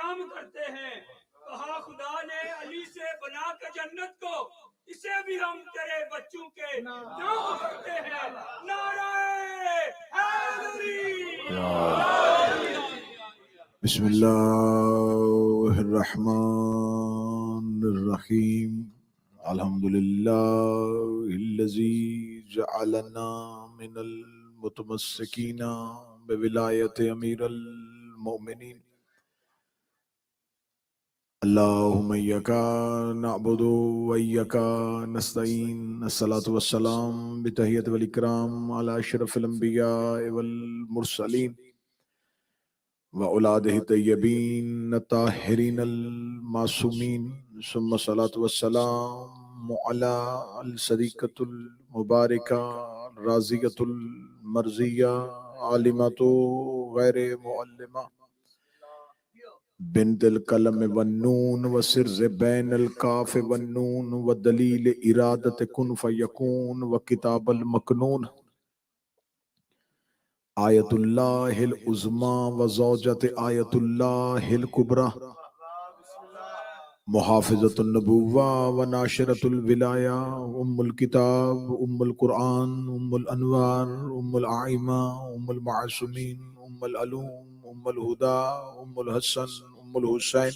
कयाम करते हैं। कहा खुदा ने अली से बना के जन्नत को, इसे भी हम तेरे बच्चों के नाम करते हैं। नारे हैदरी। बिस्मिल्लाहिर्रहमानिर्रहीम। अल्हम्दुलिल्लाहिल्लज़ी जअलना मिनल मुतमस्सिकीना बिविलायति अमीरुल मोमिनीन। अल्लाहुम्मा इय्याका नअबुदु व इय्याका नस्तईन। अस्सलातु वस्सलाम बितहियति वल इकराम अला अशरफिल अंबिया वल मुरसलीन व औलादिहि तय्यबीन ताहिरीन अल मासूमीन। सुम्मा सलातु वस्सलाम अला अल सदीक़तुल मुबारका राज़ियतुल मर्ज़िया आलिमतु गैर मुअल्लिमा बिन्तिल कलम वन्नून व सिर्ज़ बैनल काफ़ वन्नून व दलील इरादत कुन फयकून व किताबल मकनून आयतुल्लाहिल उज़्मा व ज़ौजत आयतुल्लाहिल कुबरा मुहाफ़िज़तुन नबुव्वा व नाशिरतुल विलाया उम्मुल किताब उम्मुल कुरआन उम्मुल अनवार उम्मुल आइमा उम्मुल मासूमीन उम्मुल अलूम उम्मुल हुदा उम्मुल हसन उम्मुल हुसैन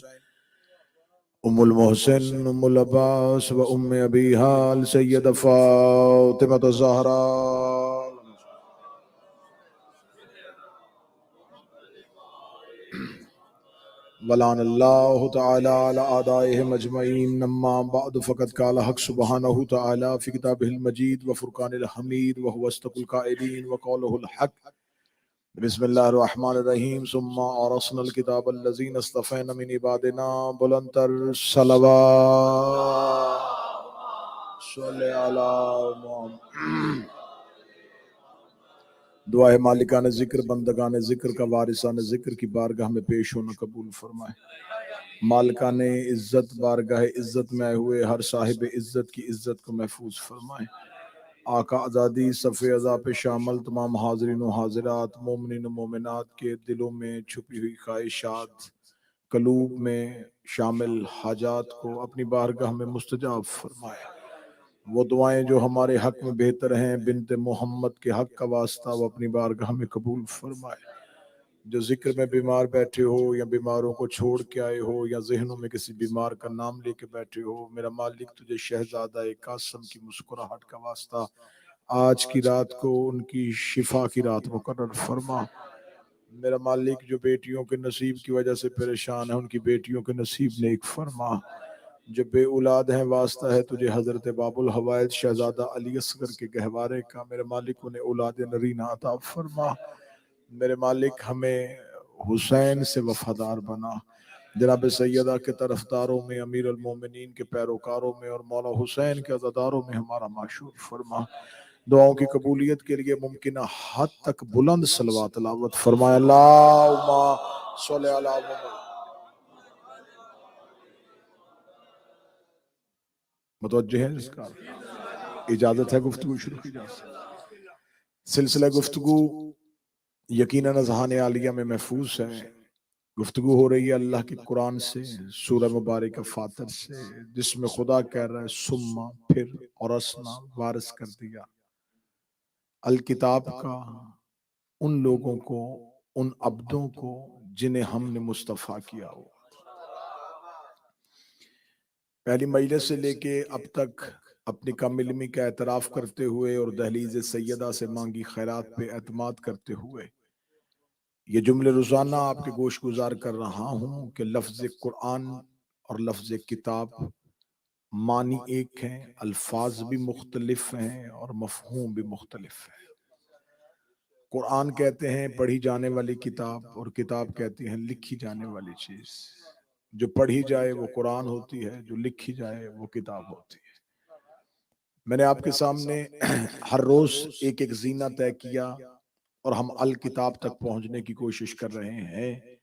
उम्मुल मोहसिन उम्मुल अब्बास व उम्मे अबीहा सय्यदा फ़ातिमा ज़हरा वलानल्लाहु तआला अला आदाइहिम अजमईन। अम्मा बअद फ़क़द क़ाल हक़ सुब्हानहु तआला फ़ी किताबिहिल मजीद व फ़ुरक़ानिल हमीद व हुवा अस्दक़ुल क़ाइलीन व क़ौलुहुल हक़। बिस्मिल्लाहिर्रहमानिर्रहीम। सुम्मा औरसनल किताबल लज़ीना इस्तफ़ैना मिन इबादिना बुलंदतर सलवात सल्ले अला मुहम्मद। दुआ है मालिकान ज़िक्र बंदगान ज़िक्र का वारिसान ज़िक्र की बारगाह में पेश होना कबूल फरमाए। मालिकान इज़्ज़त बारगाह इज़्ज़त में आए हुए हर साहिब इज़्ज़त की इज़्ज़त को महफूज फरमाए। आका आज़ादी सफ़े अज़ा पे शामिल तमाम हाज़रीन व हाज़िरात मोमिनीन व मोमिनात के दिलों में छुपी हुई ख्वाहिशात कलूब में शामिल हाजात को अपनी बारगाह में मुस्तजाब फरमाए। वो दुआएं जो हमारे हक में बेहतर हैं बिनते मोहम्मद के हक का वास्ता वो अपनी बारगाह में कबूल फरमाए। जो जिक्र में बीमार बैठे हो या बीमारों को छोड़ के आए हो या जहनों में किसी बीमार का नाम लेके बैठे हो, मेरा मालिक तुझे शहजादा कासम की मुस्कुराहट का वास्ता आज की रात को उनकी शिफा की रात मुकर्रर फरमा। मेरा मालिक जो बेटियों के नसीब की वजह से परेशान है उनकी बेटियों के नसीब नेक फरमा। जो बे औलाद है वास्ता है तुझे हजरत बाबुल हवायद शहजादा अली असगर के गहवारे का, मेरे मालिक उन्हें औलाद नरीना अता फरमा। मेरे मालिक हमें हुसैन से वफादार बना। जनाब सैयदा के तरफदारों में, अमीर अल मोमिनीन के पैरोकारों में और मौला हुसैन के अज़ादारों में हमारा माशूर फरमा। दुआओं की कबूलियत के लिए मुमकिन हद तक बुलंद सलवात तिलावत फरमाए। अल्लाहुम्मा सल्लि अला मुहम्मद। मुतवज्जे है इसका इजाजत है गुफ्तगू शुरू की जा सकती। सिलसिला गुफ्तगू यकीनन अज़हान आलिया में महफूज है। गुफ्तगू हो रही है अल्लाह के कुरान से, सूरह मुबारक फातिर से, जिसमें खुदा कह रहा है सुम्मा फिर और असना वारिस कर दिया अल किताब का उन लोगों को, उन अब्दों को जिन्हें हमने मुस्तफ़ा किया हो। पहली मजलिस से लेके अब तक अपनी कम इल्मी का एतराफ़ करते हुए और दहलीज़ सैयदा से मांगी खैरात पे एतमाद करते हुए ये जुमले रोज़ाना आपके गोश गुजार कर रहा हूँ कि लफ्ज़ कुरान और लफ्ज़ किताब मानी एक हैं, अल्फाज भी मुख्तलिफ हैं और मफ़हूम भी मुख्तलिफ है। कुरान कहते हैं पढ़ी जाने वाली किताब और किताब कहती है लिखी जाने वाली चीज़। जो पढ़ी जाए वो कुरान होती है, जो लिखी जाए वो किताब होती है। मैंने आपके सामने हर रोज एक एक जीना तय किया और हम अल किताब तक पहुंचने की कोशिश कर रहे हैं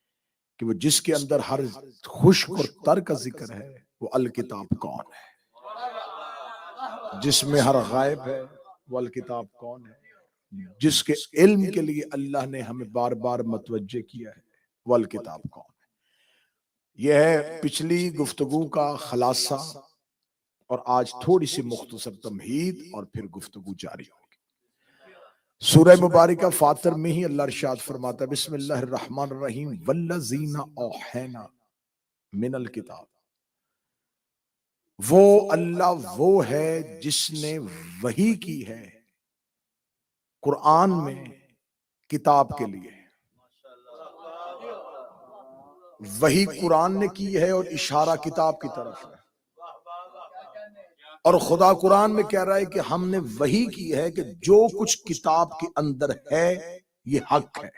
कि वो जिसके अंदर हर खुश्क और तर का जिक्र है वो अल किताब कौन है, जिसमें हर गायब है वो अल किताब कौन है, जिसके इल्म के लिए अल्लाह ने हमें बार बार मतवज्जे किया है वो अल किताब कौन है। यह है पिछली गुफ्तगू का खलासा और आज थोड़ी सी मुख्तसर तमहीद और फिर गुफ्तगू जारी होगी। सूरह मुबारका फातिर में ही अल्लाह इरशाद फरमाता है बिस्मिल्लाहिर्रहमानिर्रहीम वल्लज़ीना औहैना मिनल किताब। वो अल्लाह वो है जिसने वही की है कुरान में किताब के लिए। वही कुरान ने की है और इशारा किताब की तरफ है। और खुदा कुरान में कह रहा है कि हमने वही की है कि जो कुछ किताब के अंदर है ये हक है।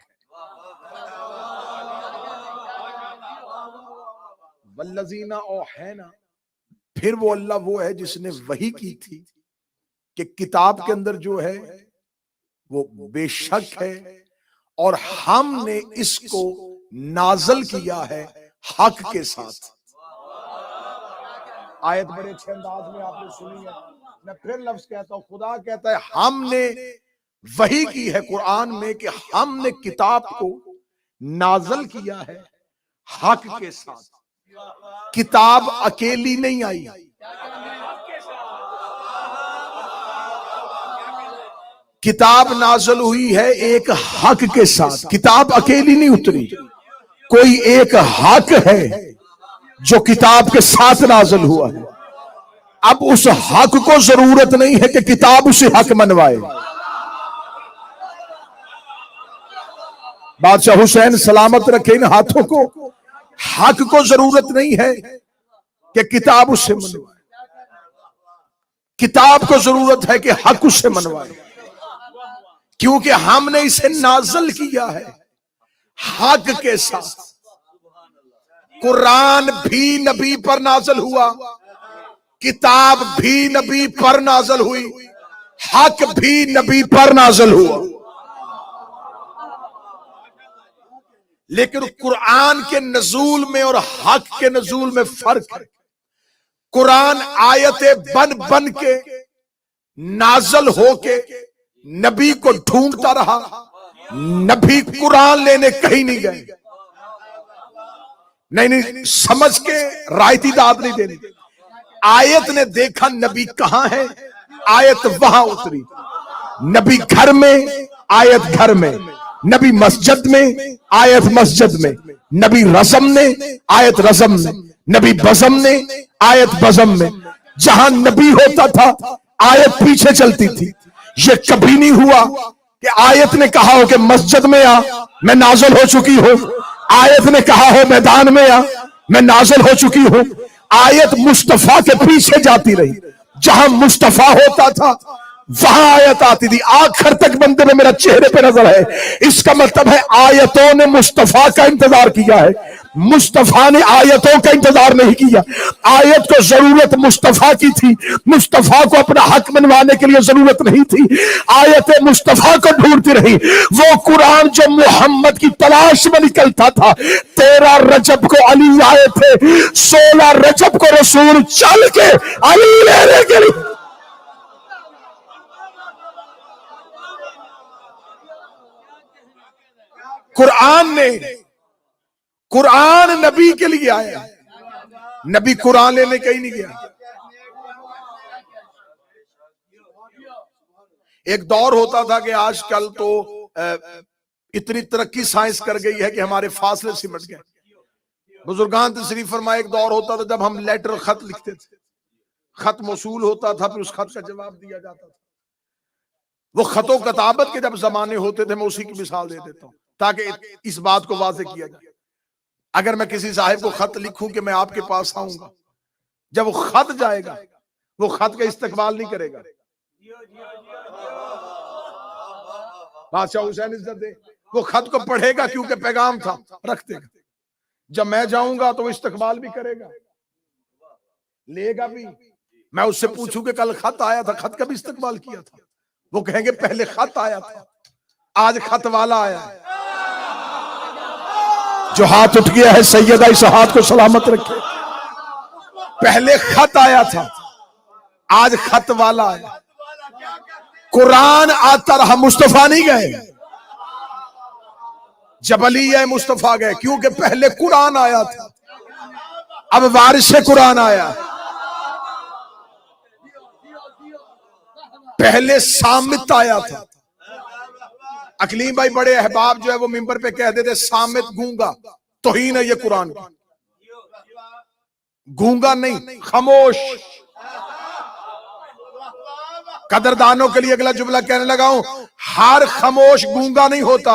वल्लज़ीना औहैना, फिर वो अल्लाह वो है जिसने वही की थी कि किताब के अंदर जो है वो बेशक है और हमने इसको नाजल किया है हक के साथ। आयत बड़े अच्छे अंदाज में आपने सुनी है। मैं फिर लफ्ज कहता हूं, खुदा कहता है हमने वही की है कुरान में कि हमने किताब को नाजल किया है हक के साथ। किताब अकेली नहीं आई, किताब नाजल हुई है एक हक के साथ। किताब अकेली नहीं उतरी, कोई एक हक है जो किताब के साथ नाजल हुआ है। अब उस हक को जरूरत नहीं है कि किताब उसे हक मनवाए। बादशाह हुसैन सलामत रखे इन हाथों को। हक को जरूरत नहीं है कि किताब उससे मनवाए, किताब को जरूरत है कि हक उससे मनवाए, क्योंकि हमने इसे नाजल किया है हक के साथ। कुरान भी नबी पर नाजल हुआ, किताब भी नबी पर नाजल हुई, हक भी नबी पर नाजल हुआ। लेकिन कुरान के नजूल में और हक के नजूल में फर्क है। कुरान आयतें बन बन के नाजल होके नबी को ढूंढता रहा, नबी कुरान लेने कहीं नहीं गए। नहीं, समझ के रायती दाद नहीं देनी। आयत ने देखा नबी कहां है, आयत वहां उतरी। नबी घर में, आयत घर में। नबी मस्जिद में, आयत मस्जिद में। नबी रज़म ने, आयत रज़म में। नबी बज़म ने, आयत बज़म में। जहां नबी होता था आयत पीछे चलती थी। ये कभी नहीं हुआ कि आयत ने कहा हो कि मस्जिद में आ, मैं नाज़िल हो चुकी हूं। आयत ने कहा हो मैदान में आ, मैं नाज़िल हो चुकी हूं। आयत मुस्तफा के पीछे जाती रही। जहां मुस्तफा होता था वहां आयत आती थी। आखिर तक बंदे में मेरा चेहरे पे नजर है। इसका मतलब है आयतों ने मुस्तफा का इंतजार किया है, मुस्तफा ने आयतों का इंतजार नहीं किया। आयत को जरूरत मुस्तफा की थी, मुस्तफा को अपना हक मनवाने के लिए जरूरत नहीं थी। आयतें मुस्तफा को ढूंढती रही। वो कुरान जो मोहम्मद की तलाश में निकलता था। 13 रजब को अली आए थे, 16 रजब को रसूल चल के अली लेने के लिए। कुरान नबी के लिए आया, नबी कुरान लेने कहीं नहीं गया। एक दौर होता था कि आजकल तो इतनी तरक्की साइंस कर गई है कि हमारे फासले सिमट गए। बुजुर्गान तशरीफ फरमाए, एक दौर होता था जब हम लेटर खत लिखते थे, खत मौसूल होता था, फिर उस खत का जवाब दिया जाता था। वो खतों कताबत के जब जमाने होते थे, मैं उसी की मिसाल दे देता हूं ताकि इस बात को वाज़ेह किया जाए। अगर मैं किसी साहिब को खत लिखूं कि मैं आपके पास आऊंगा, जब वो खत जाएगा वो खत का इस्तकबाल नहीं करेगा। बादशाह हुसैन इज्जत दे, वो खत को पढ़ेगा क्योंकि पैगाम था, रख देगा। जब मैं जाऊंगा तो वो इस्तकबाल भी करेगा, लेगा भी। मैं उससे पूछूं कि कल खत आया था, खत का भी इस्तकबाल किया था, वो कहेंगे पहले खत आया था, आज खत वाला आया है। जो हाथ उठ गया है सैयदा इस हाथ को सलामत रखे। पहले खत आया था, आज खत वाला आया। कुरान आता रहा, मुस्तफा नहीं गए। जब अली है मुस्तफा गए, क्योंकि पहले कुरान आया था। अब वारिस कुरान आया। पहले सामित आया था। अकलीम भाई बड़े अहबाब जो है वो मिंबर पे कहते थे सामित गूंगा, तौहीन है ये कुरान की। गूंगा नहीं, खामोश। कदरदानों के लिए अगला जुमला कहने लगा हूं, हर खामोश गूंगा नहीं होता।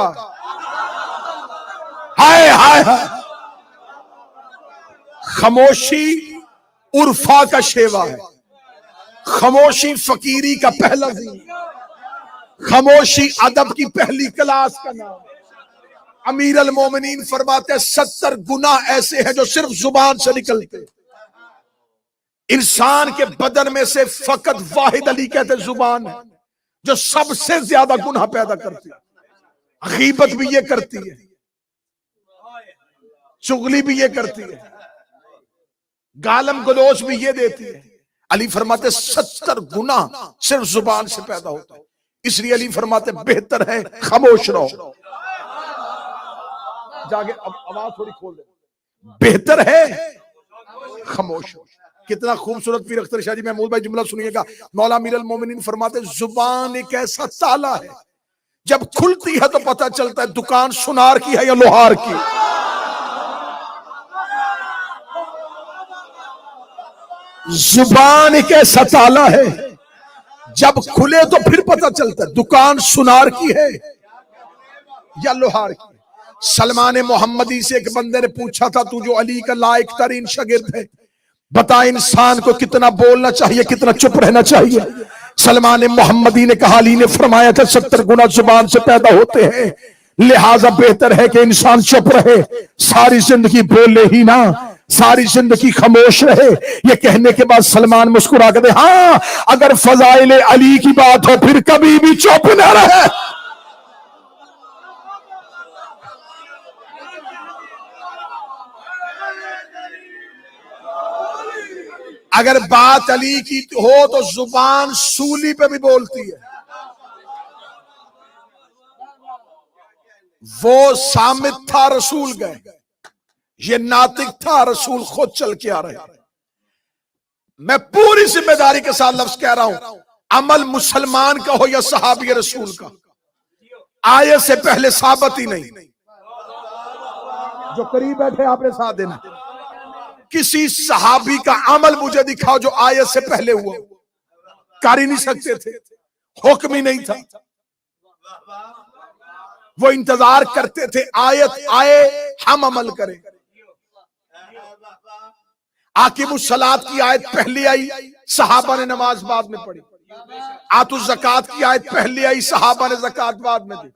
हाय हाय हाय। खामोशी उर्फा का शेवा है। खामोशी फकीरी का पहला दिन। खामोशी अदब की पहली क्लास का नाम। अमीर अल मोमिनीन फरमाते 70 गुनाह ऐसे हैं जो सिर्फ जुबान से निकलते। इंसान के बदन में से फकत वाहिद अली कहते जुबान है जो सबसे ज्यादा गुनाह पैदा करती है। गीबत भी ये करती है, चुगली भी ये करती है, गालम गलोच भी ये देती है। अली फरमाते 70 गुनाह सिर्फ जुबान से पैदा होता है। इसलिए अली फरमाते बेहतर है खामोश रहो। जाके अब आवाज थोड़ी खोल दे। बेहतर है खामोश। कितना खूबसूरत पीर अख्तर शाह जी महमूद भाई जुमला सुनिएगा। मौला अमीर अल मोमिनीन फरमाते जुबान एक ऐसा ताला है जब खुलती है तो पता चलता है दुकान सुनार की है या लोहार की। जुबान एक ऐसा ताला है जब खुले तो फिर पता चलता है दुकान सुनार की है या लोहार की। सलमान मोहम्मदी से एक बंदे ने पूछा था, तू जो अली का लायक तरीन शागिर्द है, बता इंसान को कितना बोलना चाहिए, कितना चुप रहना चाहिए। सलमान मोहम्मदी ने कहा, अली ने फरमाया था 70 गुना जुबान से पैदा होते हैं, लिहाजा बेहतर है कि इंसान चुप रहे, सारी जिंदगी बोले ही ना, सारी जिंदगी खामोश रहे। ये कहने के बाद सलमान मुस्कुरा कर दे, हाँ अगर फजाइल अली की बात हो फिर कभी भी चुप न रहे। अगर बात अली की हो तो जुबान सूली पे भी बोलती है। वो सामित था, रसूल गए, ये नातिक था, रसूल खुद चल के आ रहे। मैं पूरी जिम्मेदारी के साथ लफ्ज कह रहा हूं, अमल मुसलमान का हो या सहाबी रसूल का, आयत से पहले साबित ही नहीं। जो करीब बैठे आपने साथ देना। किसी सहाबी का अमल मुझे दिखाओ जो आयत से पहले हुआ। कर ही नहीं सकते थे, हुक्म ही नहीं था। वो इंतजार करते थे आयत आए हम अमल करें। आकिमुस सलात की आयत पहले आई, सहाबा ने नमाज बाद में पढ़ी। आतुज ज़कात की आयत पहले आई, सहाबा ने ज़कात बाद में दी।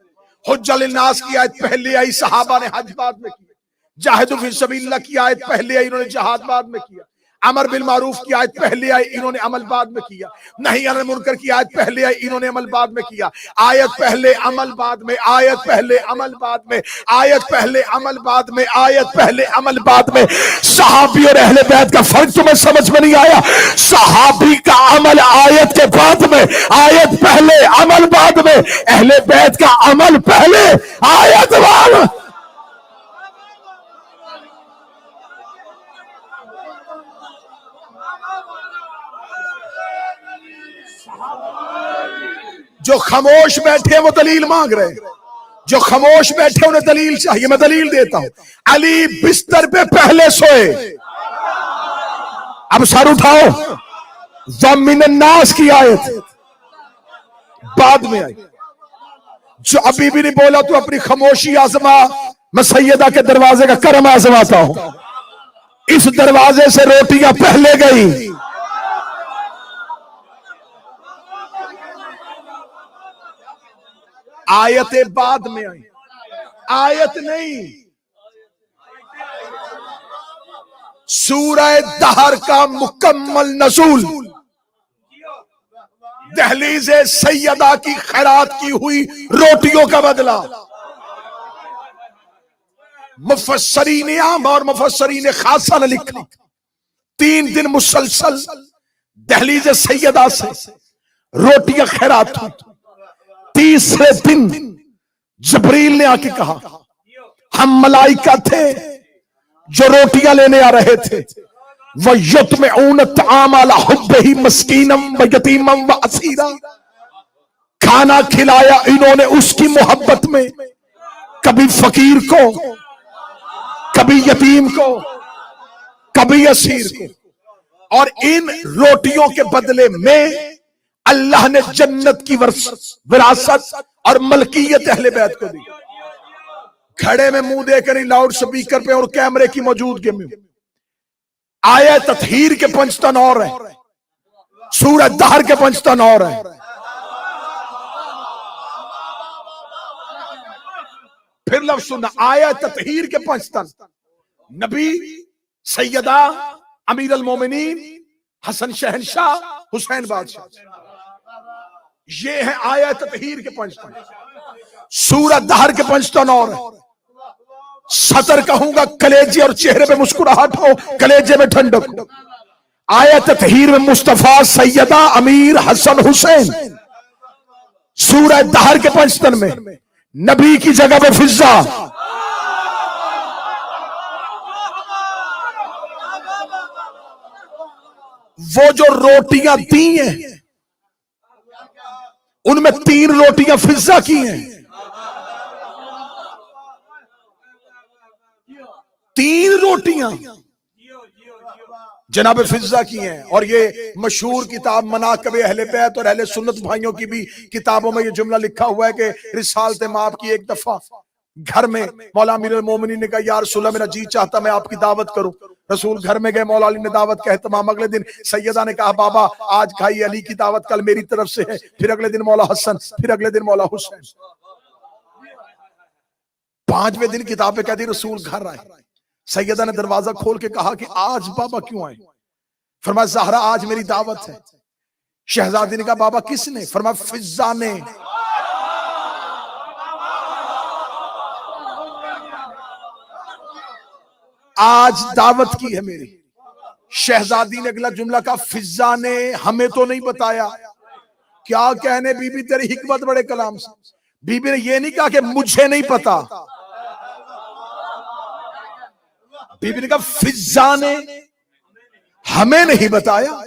हुज्जल नास की आयत पहले आई, सहाबा ने हज बाद में किया। जाहिदु फी सबीलिल्लाह की आयत पहले आई, इन्होंने जहाद बाद में किया। अमर बिल मारूफ की आयत पहले आई, इन्होंने अमल बाद में किया। नहीं अनिल मुनकर की आयत पहले आई, इन्होंने अमल बाद में किया। आयत पहले अमल बाद में, आयत पहले अमल बाद में, आयत पहले अमल बाद में, आयत पहले अमल बाद में। सहाबी और अहले बैत का फर्क तुम्हें समझ में नहीं आया। सहाबी का अमल आयत के बाद में, आयत पहले अमल बाद में। अहले बैत का अमल पहले आयत बाद में। जो खामोश बैठे वो दलील मांग रहे, जो खामोश बैठे उन्हें दलील चाहिए। मैं दलील देता हूं। अली बिस्तर पे पहले सोए। अब सर उठाओ। ज़मिनन्नास की आयत बाद में आई। जो अभी भी नहीं बोला तू अपनी खामोशी आजमा। मैं सैयदा के दरवाजे का करम आजमाता हूं। इस दरवाजे से रोटियां पहले गई। आयतें बाद में आई, आयत नहीं। सूरह दहर का मुकम्मल नज़ूल, दहलीज सैयदा की खैरात की हुई रोटियों का बदला। मुफस्सरीन आम और मुफस्सरीन खासा ने लिखा 3 दिन मुसलसल दहलीज सैयदा से रोटियां खैरात हुई। तीसरे दिन जबरील ने आके कहा, हम मलाइका थे जो रोटियां लेने आ रहे थे, व युत्मिऊन तआम अला हुब्बिही मस्कीनम व यतीमम व असीरा, खाना खिलाया इन्होंने उसकी मोहब्बत में, कभी फकीर को, कभी यतीम को, कभी असीर को। और इन रोटियों के बदले में अल्लाह ने जन्नत की विरासत और मलकियत अहले बैत को दी। खड़े में मुंह देकर ही लाउड स्पीकर पे और कैमरे की मौजूदगी में आया ततहीर के पंचतन और है, सूरज दहर के पंचतन और है। फिर लफ्ज सुनना, आया ततहीर के पंचतन, नबी, सैयदा, अमीर अल मोमिनीन, हसन शहनशाह, हुसैन बादशाह, ये है आया ततहीर के पंचतन। सूरज दहर के पंचतन और है। सतर कहूंगा कलेजे और चेहरे पे मुस्कुराहट हो, कलेजे में ठंडक हो। आया ततहीर में मुस्तफा, सैयदा, अमीर, हसन, हुसैन। सूरज दहर के पंचतन में नबी की जगह पे फिजा। वो जो रोटियां दी हैं उनमें 3 रोटियां फिजा की हैं, 3 रोटियां जनाब फिजा की हैं। और ये मशहूर किताब मनाक़िब अहले बैत और अहले सुन्नत भाइयों की भी किताबों में ये जुमला लिखा हुआ है कि रिसालत माप की एक दफा घर में मौला अमीर अल मोमिनीन ने कहा, या रसूल अल्लाह, मेरा जी चाहता मैं आपकी दावत करूं। रसूल घर में गए, मौला अली ने दावत का एहतमाम। अगले दिन सैयदा ने कहा, बाबा आज खाई अली की दावत, कल मेरी तरफ से है। फिर अगले दिन मौला हसन, फिर अगले दिन मौला हुसैन। 5वें दिन किताब पे कहती रसूल घर आए। सैयदा ने दरवाजा खोल के कहा कि आज बाबा क्यों आए? फरमाया, ज़हरा आज मेरी दावत है। शहजादी ने कहा, बाबा किसने? फरमाया, फिजा ने। आज दावत की है मेरी। शहजादी ने अगला जुमला कहा, फिजा ने हमें तो नहीं बताया। क्या कहने बीबी तेरी हिकमत बड़े कलाम से। बीबी ने ये नहीं कहा कि मुझे नहीं पता, बीबी ने कहा फिजा ने हमें नहीं बताया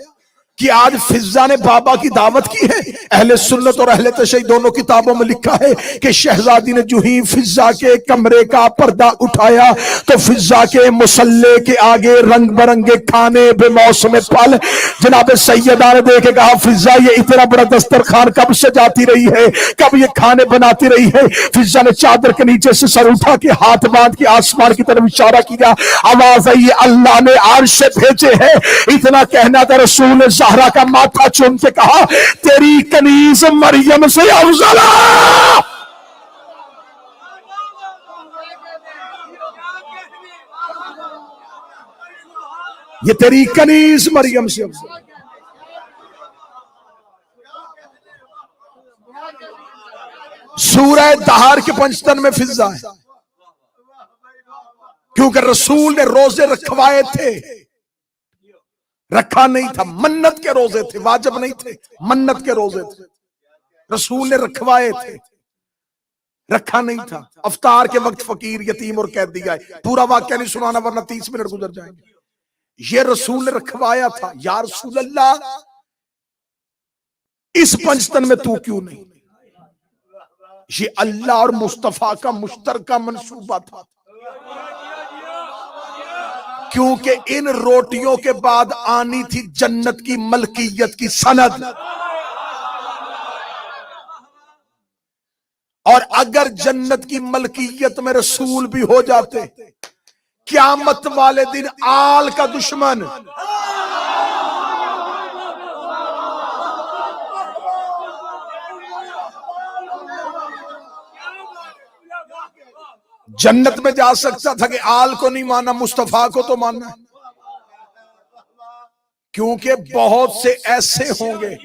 कि आज फिजा ने बाबा की दावत की है। अहले सुन्नत और अहले तशय्युअ दोनों किताबों में लिखा है कि शहजादी ने जो ही फिजा के कमरे का पर्दा उठाया तो फिजा के मुसल्ले के आगे रंग बिरंगे खाने बेमौसम फल। जनाब सैयदा ने देखे कहा, फिजा ये इतना बड़ा दस्तरखान कब से जाती रही है, कब ये खाने बनाती रही है? फिजा ने चादर के नीचे से सर उठा के हाथ बांध के आसमान की तरफ इशारा किया। आवाज आई, अल्लाह ने अर्श से भेजे है। इतना कहना था, रसूल ने ज़हरा का माथा चूम के कहा, तेरी कनीज मरियम से अफजल है। ये तेरी कनीज मरियम से अफजल। सूरह दहार के पंचतन में फिजा है, क्योंकि रसूल ने रोजे रखवाए थे। रखा नहीं था, मन्नत के रोजे थे, वाजिब नहीं थे, मन्नत के रोजे थे। रसूल ने रखवाए थे, रखा नहीं था। अफ्तार के वक्त फकीर, यतीम और कैदी आए। पूरा वाक्य नहीं सुनाना वरना 30 मिनट गुजर जाएंगे। ये रसूल ने रखवाया था। या रसूल अल्लाह, इस पंचतन में तू क्यों नहीं? ये अल्लाह और मुस्तफा का मुश्तरका मंसूबा था, क्योंकि इन रोटियों के बाद आनी थी जन्नत की मलकियत की सनद। और अगर जन्नत की मलकियत में रसूल भी हो जाते, क़यामत वाले दिन आल का दुश्मन जन्नत में जा सकता था कि आल को नहीं माना, मुस्तफा को तो मानना। क्योंकि बहुत से ऐसे होंगे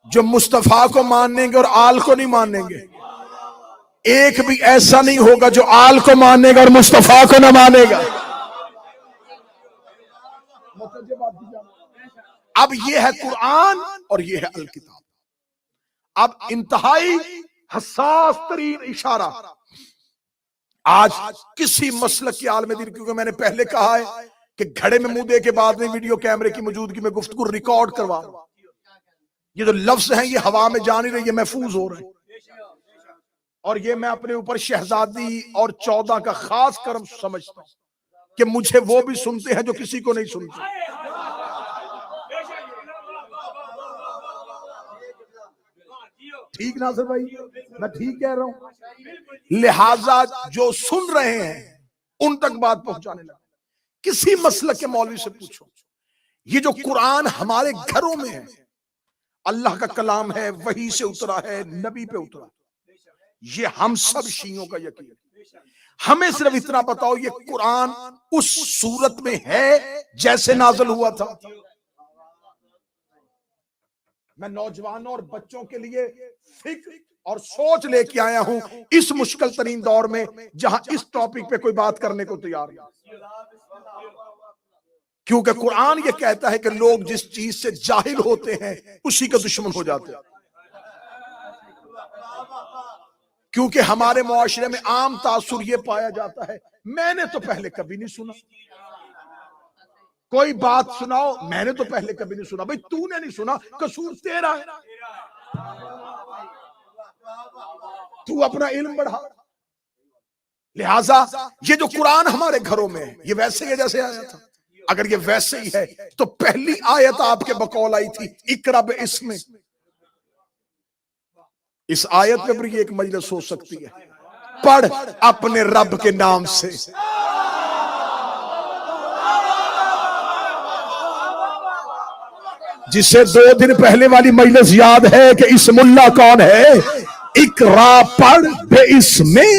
जो मुस्तफा को मानेंगे और आल को नहीं मानेंगे। एक भी ऐसा नहीं होगा जो आल को मानेगा और मुस्तफा को न मानेगा। अब ये है कुरान और ये है अल किताब। अब इंतहाई हसास तरीन इशारा आज किसी मसलक के आलम दीन, क्योंकि मैंने पहले कहा है कि घड़े में मुंह दे के बाद में वीडियो कैमरे की मौजूदगी में गुफ्तगू रिकॉर्ड करवा रहा हूं। ये जो लफ्ज हैं ये हवा में जा नहीं रहे, ये महफूज हो रहे हैं। और ये मैं अपने ऊपर शहजादी और 14 का खास कर्म समझता हूं कि मुझे वो भी सुनते हैं जो किसी को नहीं सुनते। ठीक नासिर भाई, मैं ठीक कह रहा हूं। लिहाजा जो सुन रहे हैं उन तक बात पहुंचाने लगा। किसी मसलक के मौलवी से पूछो, ये जो कुरान हमारे घरों में है, अल्लाह का कलाम है, वही से उतरा है, नबी पे उतरा, ये हम सब शियों का यकीन है। हमें सिर्फ इतना बताओ, ये कुरान उस सूरत में है जैसे नाज़िल हुआ था? मैं नौजवानों और बच्चों के लिए फिक्र और सोच लेके आया हूं इस मुश्किल तरीन दौर में, जहां इस टॉपिक पे कोई बात करने को तैयार नहीं। क्योंकि कुरान ये कहता है कि लोग जिस चीज से जाहिल होते हैं उसी का दुश्मन हो जाते हैं। क्योंकि हमारे मुआशरे में आम तासुर ये पाया जाता है, मैंने तो पहले कभी नहीं सुना। कोई बात सुनाओ, मैंने तो पहले कभी नहीं सुना। भाई तूने नहीं सुना, कसूर तेरा है, तू अपना इल्म बढ़ा। लिहाजा ये जो कुरान हमारे घरों में है, ये वैसे ही जैसे आया था। अगर ये वैसे ही है तो पहली आयत आपके बकौल आई थी, इकरा बिस्मिक। इस आयत पे भी एक मजलिस हो सकती है, पढ़ अपने रब के नाम से। जिसे 2 दिन पहले वाली मजलिस याद है कि इस मुल्ला कौन है, इकरा पढ़ बिस्मि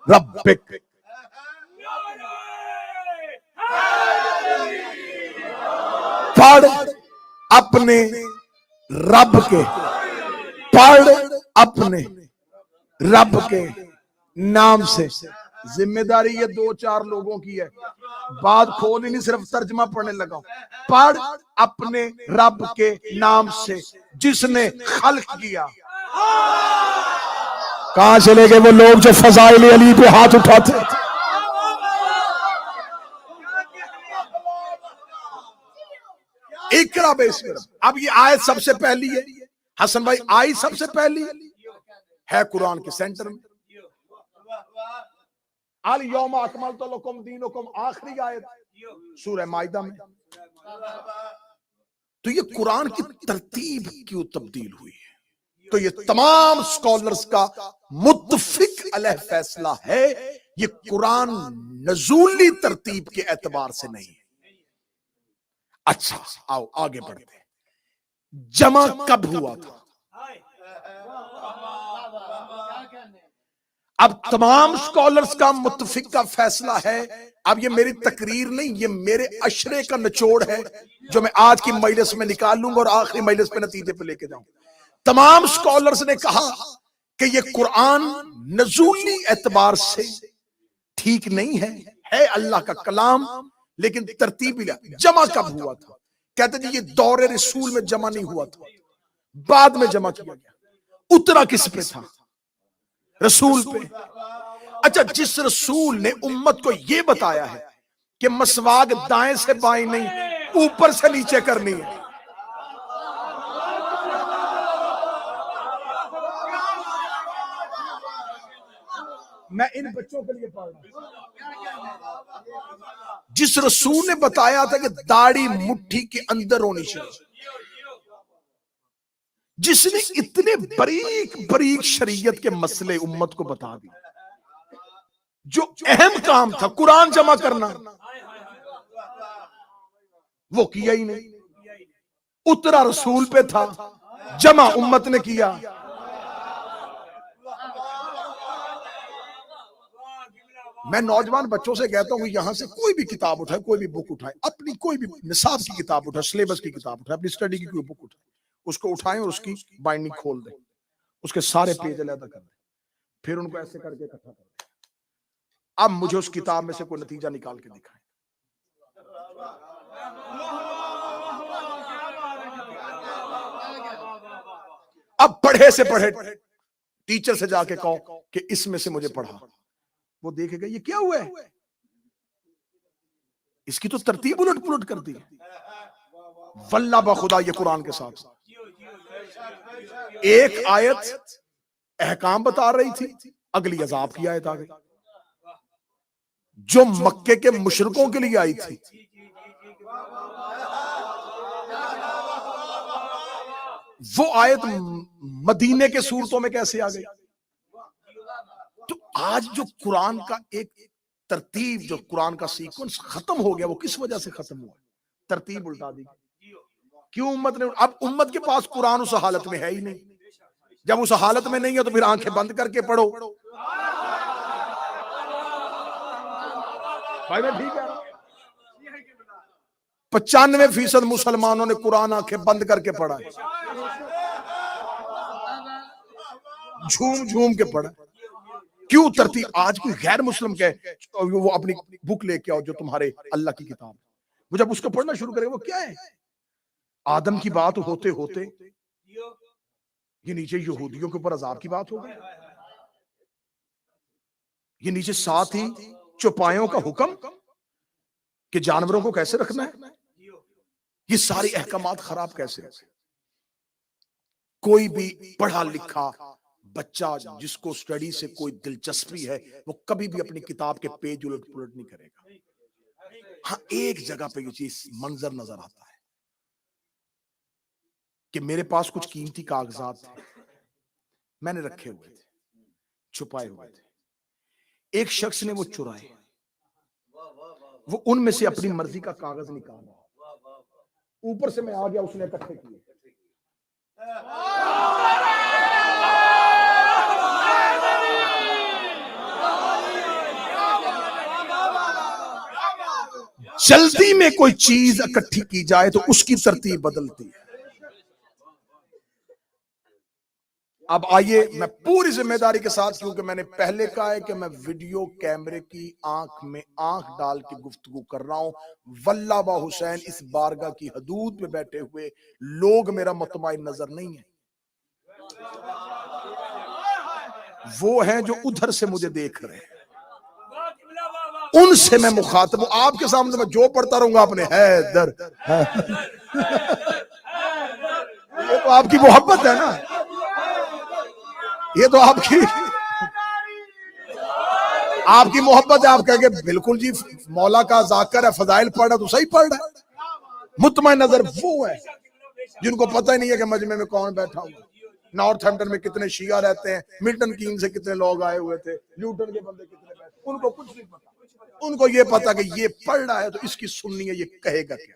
रब्बिक। पढ़ अपने रब के, पढ़ अपने रब के नाम से। जिम्मेदारी ये 2-4 लोगों की है, बात खोल ही नहीं, सिर्फ तर्जमा पढ़ने लगा। पढ़ अपने रब के नाम से जिसने खल्क किया। कहां चले गए वो लोग जो फजाइल अली पे हाथ उठाते थे? इकरा बिस्मिक। अब ये आयत सबसे पहली है हसन भाई, आई सबसे पहली है कुरान के सेंटर में। अल यौमा अकमलतु लकुम दीनुकुम, आखिरी आयत सूरह माइदा में। तो ये कुरान की तरतीब क्यों तब्दील हुई है? तो ये तमाम स्कॉलर्स का मुत्तफिक अलह फैसला है, ये कुरान नजूली तरतीब के एतबार से नहीं है। अच्छा आओ आगे बढ़ते हैं। जमा कब हुआ था? अब तमाम स्कॉलर्स का मुत्तफिक का फैसला है। अब ये मेरी तकरीर नहीं, ये मेरे अशरे का निचोड़ है जो मैं आज की मजलिस में निकाल लूंगा और आखिरी मजलिस पे नतीजे पे लेके जाऊंगा। तमाम स्कॉलर्स ने कहा कि ये कुरान नजूली एतबार से ठीक नहीं है अल्लाह का कलाम, लेकिन तरतीब जमा कब हुआ था? कहते जी ये दौरे रसूल में जमा नहीं हुआ था, बाद में जमा किया गया। उतरा किस पे था? रसूल पे। अच्छा, जिस रसूल ने उम्मत को यह बताया है कि मसवाक दाएं से बाएं नहीं, ऊपर से नीचे करनी है, मैं इन बच्चों के लिए पढ़ रहा हूं। जिस रसूल ने बताया था कि दाढ़ी मुट्ठी के अंदर होनी चाहिए, जिसने इतने बारीक बारीक शरीयत के मसले उम्मत को बता दिए, जो अहम काम था कुरान जमा करना, वो किया ही नहीं। उतरा रसूल पे था, जमा उम्मत ने किया। मैं नौजवान बच्चों से कहता हूं यहां से कोई भी किताब उठाए, कोई भी बुक उठाए, अपनी कोई भी निसाब की किताब उठाए, सिलेबस की किताब उठाए, अपनी स्टडी की कोई बुक उठाए, उसको उठाएं और उसकी बाइंडिंग खोल दें, उसके सारे पेज अलग कर दें, फिर उनको ऐसे करके इकट्ठा कर दें। अब मुझे उस किताब में से कोई नतीजा निकाल के दिखाएं। अब पढ़े से पढ़े टीचर से जाके कहो कि इसमें से मुझे पढ़ा, वो देखेगा ये क्या हुआ है, इसकी तो तरतीब उलट पुलट कर दी। वल्लाह बखुदा ये कुरान के साथ एक आयत अहकाम बता रही थी, अगली अजाब की आयत आ गई जो मक्के के मुशरिकों के लिए आई थी। वो आयत मदीने के सूरतों में कैसे आ गई? तो आज जो कुरान का एक तरतीब, जो कुरान का सीक्वेंस खत्म हो गया, वो किस वजह से खत्म हुआ? तरतीब उल्टा दी। क्यों उम्मत ने? अब उम्मत के पास कुरान उस हालत में है ही नहीं। जब उस हालत में नहीं है तो फिर आंखें बंद करके पढ़ो। भाई मैं ठीक है। 95% मुसलमानों ने कुरान आंखें बंद करके पढ़ा है, झूम झूम के पढ़ा। क्यों तरतीब? आज कोई गैर मुस्लिम के वो अपनी बुक लेके आओ जो तुम्हारे अल्लाह की किताब, वो जब उसको पढ़ना शुरू करेगा, वो क्या है? आदम की बात होते होते ये नीचे यहूदियों के ऊपर अजाब की बात हो गई, ये नीचे साथ ही चौपायों का हुक्म कि जानवरों को कैसे रखना है, ये सारी अहकामात खराब कैसे? कोई भी पढ़ा लिखा बच्चा जिसको स्टडी से कोई दिलचस्पी है, वो कभी भी अपनी किताब के पेज उलट पुलट नहीं करेगा। हाँ, एक जगह पे ये चीज मंजर नजर आता है कि मेरे पास कुछ कीमती कागजात थे, मैंने रखे हुए थे, छुपाए हुए थे। एक शख्स ने वो चुराए, वो उनमें से अपनी मर्जी का कागज निकाला, ऊपर से मैं आ गया, उसने इकट्ठे किए। जल्दी में कोई चीज इकट्ठी की जाए तो उसकी तरतीब बदलती है। अब आइए, मैं पूरी जिम्मेदारी के साथ, क्योंकि मैंने पहले कहा है कि मैं वीडियो कैमरे की आंख में आंख डाल के गुफ्तगू कर रहा हूं। वल्लाह बा हुसैन इस बारगाह की हदूद में बैठे हुए लोग मेरा मुतमईन नजर नहीं है, वो हैं जो उधर से मुझे देख रहे हैं, उनसे मैं मुखातब हूं। आपके सामने मैं जो पढ़ता रहूंगा अपने हैदर, ये तो आपकी मोहब्बत है ना, ये तो आपकी मोहब्बत है। आप कहेंगे बिल्कुल जी मौला का जाकर है, फजाइल पढ़ रहा तो सही पढ़ रहा है। मुतमईन नजर वो है जिनको पता ही नहीं है कि मजमे में कौन बैठा हुआ। नॉर्थहैम्पटन में कितने शिया रहते हैं, मिल्टन कीन से कितने लोग आए हुए थे, ल्यूटन के बंदे कितने बैठे, उनको कुछ नहीं पता। उनको ये पता कि ये पढ़ रहा है तो इसकी सुननी है, ये कहेगा क्या।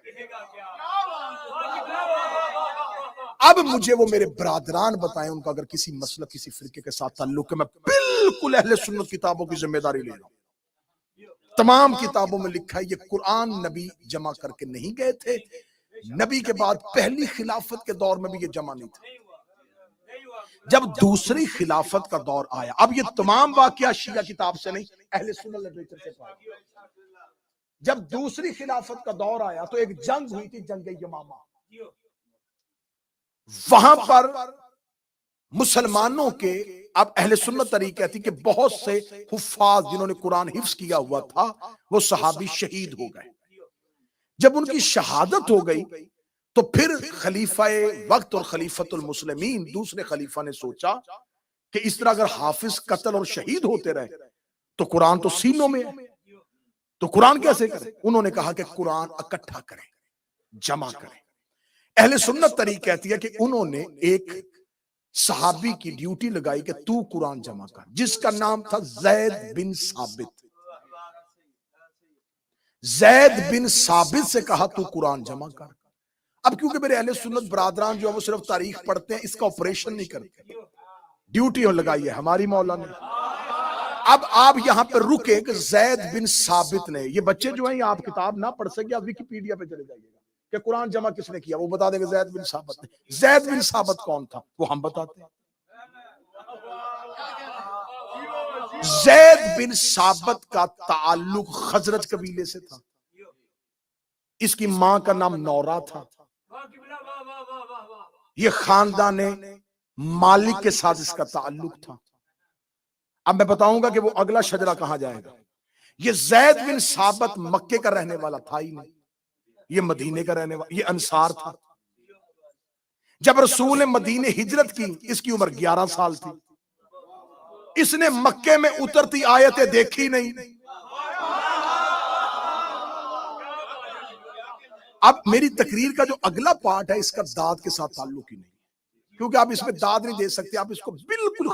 अब मुझे वो मेरे बरादरान बताएं, उनका अगर किसी मसला किसी फिरके के साथ ताल्लुक है, मैं बिल्कुल अहले सुन्नत किताबों की जिम्मेदारी ले रहा हूं। तमाम किताबों में लिखा है ये कुरान नबी जमा करके नहीं गए थे, नबी के बाद पहली खिलाफत के दौर में भी ये जमा नहीं था। जब दूसरी खिलाफत का दौर आया, अब ये तमाम वाकया शिया किताब से नहीं, अहले सुन्नत लिटरेचर से पाया। जब दूसरी खिलाफत का दौर आया तो एक जंग हुई थी, जंग यमामा। वहां पर मुसलमानों के, अब अहले सुन्नत तरीका थी कि बहुत से हुफ्फाज जिन्होंने कुरान हिफ्ज किया हुआ था, वो सहाबी शहीद हो गए। जब उनकी शहादत हो गई तो फिर खलीफाए वक्त और खलीफतुल मुस्लिमीन दूसरे खलीफा ने सोचा कि इस तरह अगर हाफिज कत्ल और शहीद होते रहे तो कुरान तो सीनों में है, तो कुरान कैसे करें। उन्होंने कहा कि कुरान इकट्ठा करें, जमा करें। अहले सुन्नत तरीक़ कहती है कि उन्होंने एक सहाबी की ड्यूटी लगाई कि तू कुरान जमा कर, जिसका नाम था ज़ैद बिन साबित। ज़ैद बिन साबित से कहा तू कुरान जमा कर। अब क्योंकि मेरे अहले सुन्नत बरादरान जो है वो सिर्फ तारीख पढ़ते हैं, इसका ऑपरेशन नहीं करते, ड्यूटी लगाई है हमारी मौला ने। अब आप यहां पर रुके कि ज़ैद बिन साबित ने, ये बच्चे जो हैं आप किताब ना पढ़ सके, आप विकिपीडिया पे चले जाइएगा कि कुरान जमा किसने किया, वो बता देंगे ज़ैद बिन साबित ने। ज़ैद बिन साबित कौन था वो हम बताते हैं। ज़ैद बिन साबित का ताल्लुक खजरज कबीले से था। इसकी मां का नाम नौरा था। ये खानदान मालिक के साथ इसका ताल्लुक था। अब मैं बताऊंगा कि वो अगला शजरा कहां जाएगा। ये जैद बिन साबित मक्के का रहने वाला था ही नहीं, ये मदीने का रहने वाला, ये अंसार था। जब रसूल ने मदीने हिजरत की, इसकी उम्र 11 साल थी। इसने मक्के में उतरती आयतें देखी नहीं। अब मेरी तकरीर का जो अगला पार्ट है, इसका दाद के साथ ताल्लुक ही नहीं, क्योंकि आप इसमें दाद नहीं दे सकते। आप इसको बिल्कुल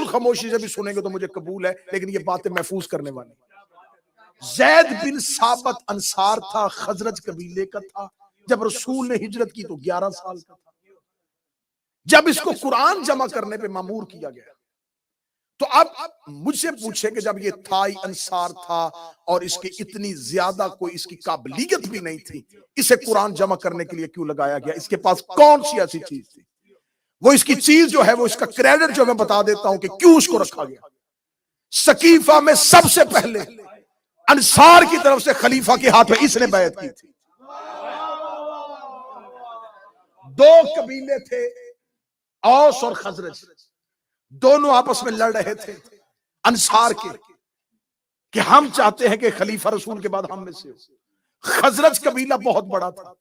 खामोशी से भी सुनेंगे तो मुझे कबूल है, लेकिन ये बातें महफूज करने वाली। जैद बिन साबित अंसार था, खजरज कबीले का था। जब रसूल ने हिजरत की तो 11 साल का था। जब इसको कुरान जमा करने पे मामूर किया गया, तो अब मुझसे पूछे कि जब ये थाई अंसार था और इसकी इतनी ज्यादा कोई इसकी काबिलियत भी नहीं थी, इसे कुरान जमा करने के लिए क्यों लगाया गया? इसके पास कौन सी ऐसी चीज थी? वो इसकी चीज जो है, वो इसका क्रेडिट जो मैं बता देता हूं कि क्यों उसको रखा गया। सकीफा में सबसे पहले अंसार की तरफ से खलीफा के हाथ में इसने बैत की थी। दो कबीले थे, औस और खजरज, दोनों आपस में लड़ रहे थे अंसार के कि हम चाहते हैं कि खलीफा रसूल के बाद हम में से हो। खजरज कबीला बहुत बड़ा था।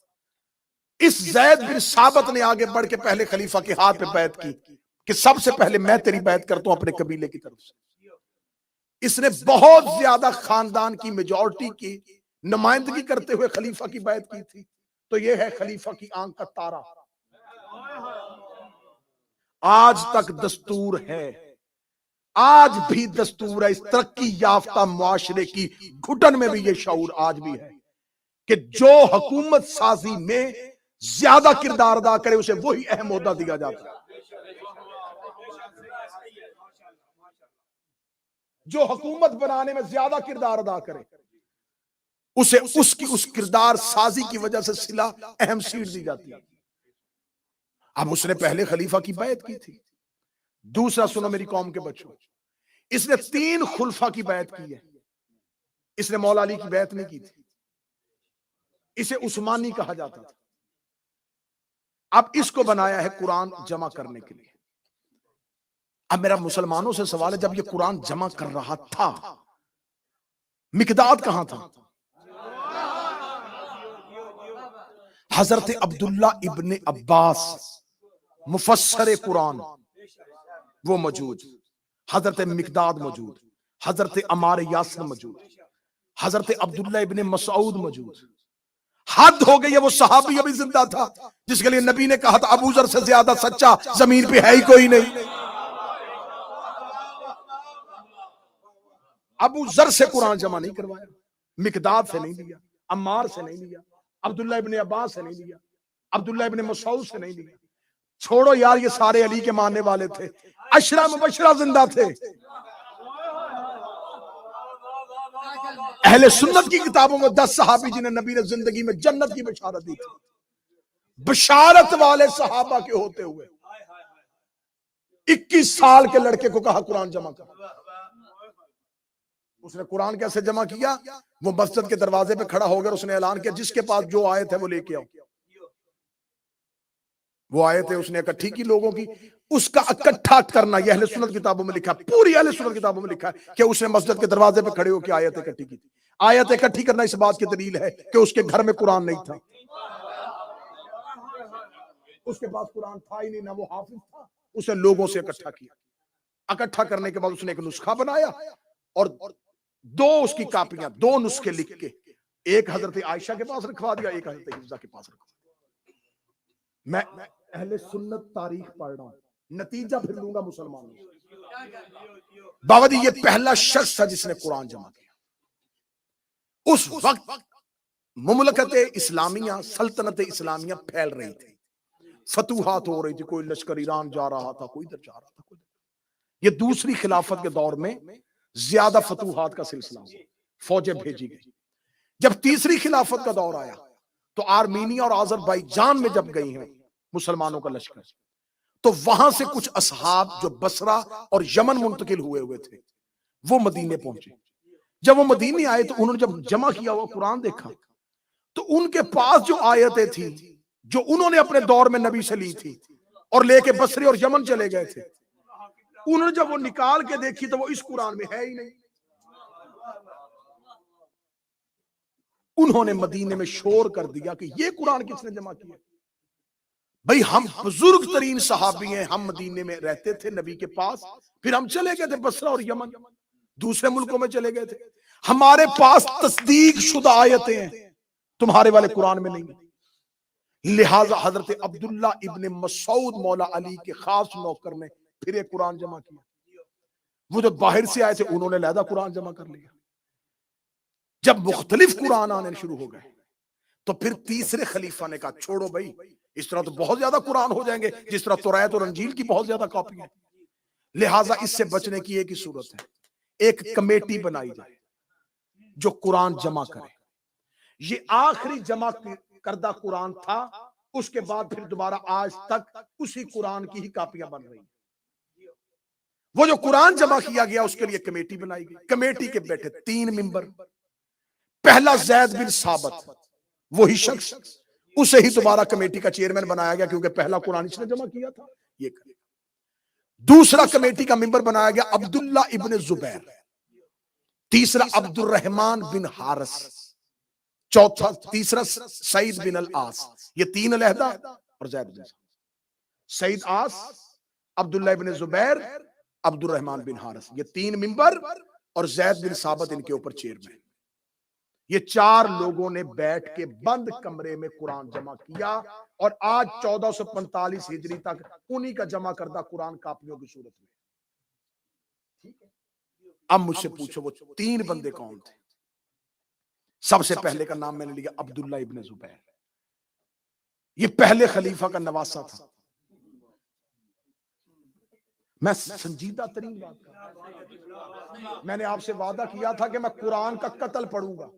इस जैद बिन साबित ने आगे बढ़ के पहले खलीफा के हाथ पे बैत की कि सबसे पहले मैं तेरी बैत करता हूं अपने कबीले की तरफ से। इसने बहुत ज्यादा खानदान की मेजॉरिटी की नुमाइंदगी करते हुए खलीफा की बैत की थी। तो यह है खलीफा की आंख का तारा। आज तक दस्तूर है, आज भी दस्तूर है। इस तरक्की याफ्ता मुआशरे की घुटन में भी ये शऊर आज भी है कि जो हुकूमत साजी में ज्यादा किरदार अदा करे उसे वही अहम ओहदा दिया जाता है। जो हुकूमत बनाने में ज्यादा किरदार अदा करे उसे उसकी उस किरदार साजी की वजह से सिला अहम सीट दी जाती है। अब उसने पहले खलीफा की बैत की थी। दूसरा सुनो मेरी कौम के बच्चों, इसने 3 खुलफा की बैत की है। इसने मौला अली की बैत नहीं की थी। इसे उस्मानी कहा जाता था। अब इसको बनाया है कुरान जमा करने के लिए। अब मेरा मुसलमानों से सवाल है, जब ये कुरान जमा कर रहा था, मिकदाद कहां था? हजरत अब्दुल्ला इब्ने अब्बास मुफस्सर कुरान वो मौजूद, हजरत मिकदाद मौजूद, हजरत अमार यासिर मौजूद, हजरत अब्दुल्ला इब्ने मसऊद मौजूद। हद हो गई है, वो सहाबी अभी जिंदा था जिसके लिए नबी ने कहा था अबू जर से ज्यादा सच्चा जमीन पे है ही कोई नहीं। अबू जर से कुरान जमा नहीं करवाया, मिकदाद से नहीं लिया, अम्मार से नहीं लिया, अब्दुल्ला इब्ने अब्बास से नहीं लिया, अब्दुल्ला इब्ने मसऊद से नहीं लिया। छोड़ो यार, ये सारे अली के मानने वाले थे। अशरा मुबशरा जिंदा थे। अहले सुन्नत की किताबों में 10 सहाबी जिन्हें नबी ने जिंदगी में जन्नत की बशारत दी थी, बशारत वाले सहाबा के होते हुए 21 साल के लड़के को कहा कुरान जमा कर। उसने कुरान कैसे जमा किया? वो मस्जिद के दरवाजे पे खड़ा हो गया, उसने ऐलान किया जिसके पास जो आयत है वो लेके आओ। वो आयत है उसने इकट्ठी की लोगों की। उसका इकट्ठा करना यह अहले सुन्नत किताबों में लिखा है, पूरी अहले सुन्नत किताबों में लिखा है कि उसने मस्जिद के दरवाजे पे खड़े होकर आयत इकट्ठी की थी। आयत इकट्ठी करना इस बात की दलील है कि उसके घर में कुरान नहीं था, उसके पास कुरान था ही नहीं, ना वो हाफिज था। उसने लोगों से इकट्ठा किया। इकट्ठा करने के बाद उसने एक नुस्खा बनाया और 2 उसकी कापियां, 2 नुस्खे लिख के एक हजरत आयशा के पास रखवा दिया, एक हजरत हिफ्जा के पास रखवा दिया। मैं अहले सुन्नत तारीख पढ़ रहा हूं, नतीजा फिर लूंगा मुसलमानों से। बाबा जी ये पहला शख्स था जिसने कुरान जमा किया। उस वक्त मुमलकत इस्लामिया, सल्तनत इस्लामिया फैल रही थी, फतूहात हो रही थी। कोई लश्कर ईरान जा रहा था, कोई इधर जा रहा था, कोई। ये दूसरी खिलाफत के दौर में ज्यादा फतूहात का सिलसिला हुआ, फौजें भेजी गई। जब तीसरी खिलाफत का दौर आया तो आर्मीनिया और अजरबैजान में जब गई हैं मुसलमानों का लश्कर, तो वहां से कुछ असहाब जो बसरा और यमन मुंतकिल हुए थे वो मदीने पहुंचे। जब वो मदीने आए तो उन्होंने जब जमा किया हुआ कुरान देखा तो उनके पास जो आयतें थी जो उन्होंने अपने दौर में नबी से ली थी और लेके बसरे और यमन चले गए थे, उन्होंने जब वो निकाल के देखी तो वो इस कुरान में है ही नहीं। उन्होंने मदीने में शोर कर दिया कि ये कुरान किसने जमा किया। भाई हम बुजुर्ग तरीन सहाबी हैं, हम मदीने में रहते थे नबी के पास, फिर हम चले गए थे बसरा और यमन, दूसरे मुल्कों में चले गए थे, हमारे पास तस्दीक शुदा आयतें हैं, तुम्हारे वाले कुरान में नहीं। लिहाजा हजरत अब्दुल्ला इब्ने मसूद मौला अली के खास नौकर ने फिर एक कुरान जमा किया। वो जो बाहर से आए थे उन्होंने लहदा कुरान जमा कर लिया। जब मुख्तलिफ कुरान आने शुरू हो गए तो फिर तीसरे खलीफा ने कहा छोड़ो भाई, इस तरह तो बहुत ज्यादा कुरान हो जाएंगे, जिस तरह तौरात और अंजील की बहुत ज्यादा कॉपी है। लिहाजा इससे बचने की एक ही सूरत है, एक कमेटी बनाई जाए जो कुरान जमा करे। ये आखिरी जमा करदा कुरान था, उसके बाद फिर दोबारा आज तक उसी कुरान की ही कॉपियां बन रही। वो जो कुरान जमा किया गया उसके लिए कमेटी बनाई गई। कमेटी के बैठे 3 मेंबर। पहला जैद बिन साबित, वही शख्स, उसे ही दोबारा कमेटी का चेयरमैन बनाया गया क्योंकि पहला कुरान इसने जमा किया था, ये करेगा। दूसरा कमेटी का मेंबर बनाया गया अब्दुल्ला इब्ने जुबैर, तीसरा अब्दुल रहमान बिन हारिस, चौथा तीसरा सईद बिन अल आस। ये 3 अलहदा और जैद बिन सईद आस, अब्दुल्ला इब्ने जुबैर, अब्दुल रहमान बिन हारिस, ये 3 मेंबर और जैद बिन साबित इनके ऊपर चेयरमैन। ये 4 लोगों ने बैठ के बंद कमरे में कुरान जमा किया और आज 1445 हिजरी तक उन्हीं का जमा करदा कुरान कापियों की सूरत में। अब मुझसे पूछो वो 3 बंदे कौन थे? सबसे पहले का नाम मैंने लिया अब्दुल्ला इब्ने जुबैर। ये पहले खलीफा का नवासा था। मैं संजीदा तरीन बात कर रहा हूं। मैंने आपसे वादा किया था कि मैं कुरान का कत्ल पढ़ूंगा।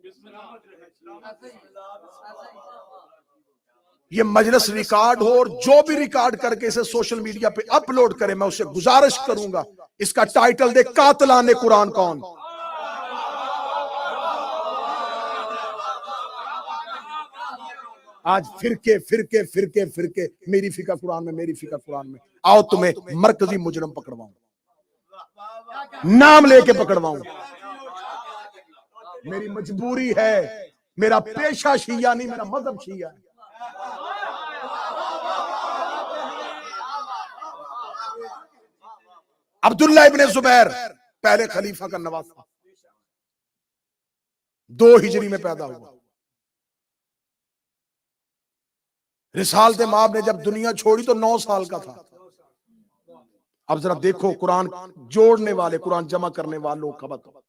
ये मजलिस रिकॉर्ड हो और जो भी रिकॉर्ड करके इसे सोशल मीडिया पे अपलोड करे, मैं उससे गुजारिश करूंगा इसका टाइटल दे कातलाने कुरान कौन। आज फिरके फिरके फिरके फिरके, मेरी फिका कुरान में, मेरी फिका कुरान में। आओ तुम्हें मरकजी मुजरम पकड़वाऊं, नाम लेके पकड़वाऊं। मेरी मजबूरी है, मेरा पेशा शिया नहीं, मेरा मजहब शिया है। अब्दुल्ला इब्ने जुबैर पहले खलीफा का नवासा, 2 हिजरी में पैदा हुआ। रिसालत माब ने जब दुनिया छोड़ी तो 9 साल का था। अब जरा देखो कुरान जोड़ने वाले, कुरान जमा करने वालों का बताओ।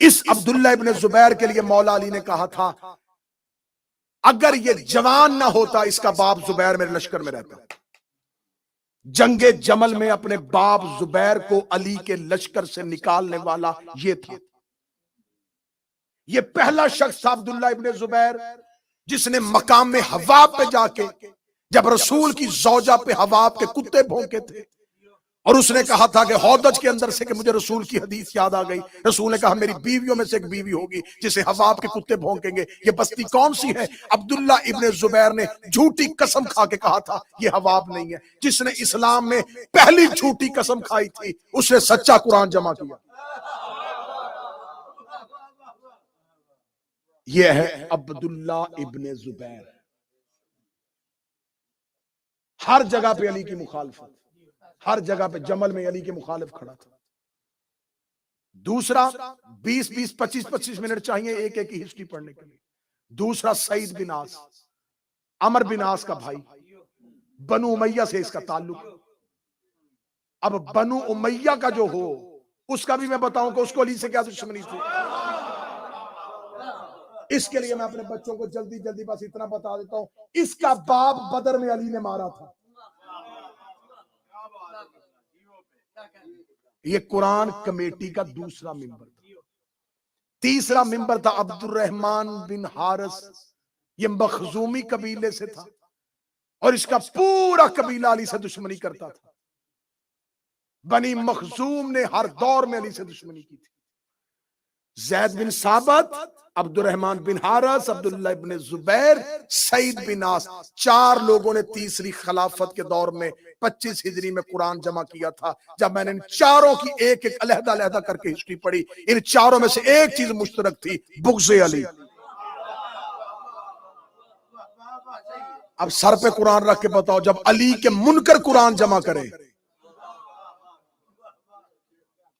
इस अब्दुल्ला इब्ने जुबैर के लिए मौला अली ने कहा था अगर ये जवान ना होता इसका बाप जुबैर मेरे लश्कर में रहता। जंगे जमल में अपने बाप जुबैर को अली के लश्कर से निकालने वाला ये था। ये पहला शख्स था अब्दुल्ला इब्ने जुबैर जिसने मकाम में हवाब पे जाके, जब रसूल की जौजा पे हवाब के कुत्ते भौंके थे और उसने कहा था कि हौदज के अंदर से कि मुझे रसूल की हदीस याद आ गई। रसूल ने कहा मेरी बीवियों में से एक बीवी होगी जिसे हवाब के कुत्ते भौंकेंगे, ये बस्ती कौन सी है? अब्दुल्ला इब्ने जुबैर ने झूठी कसम खा के कहा था ये हवाब नहीं है। जिसने इस्लाम में पहली झूठी कसम खाई थी उसने सच्चा कुरान जमा किया। यह है अब्दुल्ला इब्ने जुबैर। हर जगह पे अली की मुखालफत, हर जगह पे जमल में अली के मुखालिफ खड़ा था। दूसरा 20-20, 25-25 मिनट चाहिए एक एक की हिस्ट्री पढ़ने के लिए। दूसरा सईद बिन आस, अमर बिन आस का भाई, बनु उमैया से इसका ताल्लुक। अब बनु उमैया का जो हो उसका भी मैं बताऊं कि उसको अली से क्या दुश्मनी थी। इसके लिए मैं अपने बच्चों को जल्दी जल्दी बस इतना बता देता हूं, इसका बाप बदर में अली ने मारा था। ये कुरान कमेटी का दूसरा मेंबर था। तीसरा मेंबर था अब्दुल रहमान बिन हारिस। ये मखजूमी कबीले से था और इसका पूरा कबीला अली से दुश्मनी करता था। बनी मखजूम ने हर दौर में अली से दुश्मनी की थी। जैद बिन साबित, अब्दुल रहमान बिन हारिस, अब्दुल्ला इब्ने जुबैर, सईद बिन आस, 4 लोगों ने तीसरी खिलाफत के दौर में 25 हिजरी में कुरान जमा किया था। जब मैंने इन चारों की एक एक अलहदा अलहदा करके हिस्ट्री पढ़ी, इन चारों में से एक चीज मुश्तरक थी, बुग़्ज़ अली। अब सर पे कुरान रख के बताओ, जब अली के मुनकर कुरान जमा करे,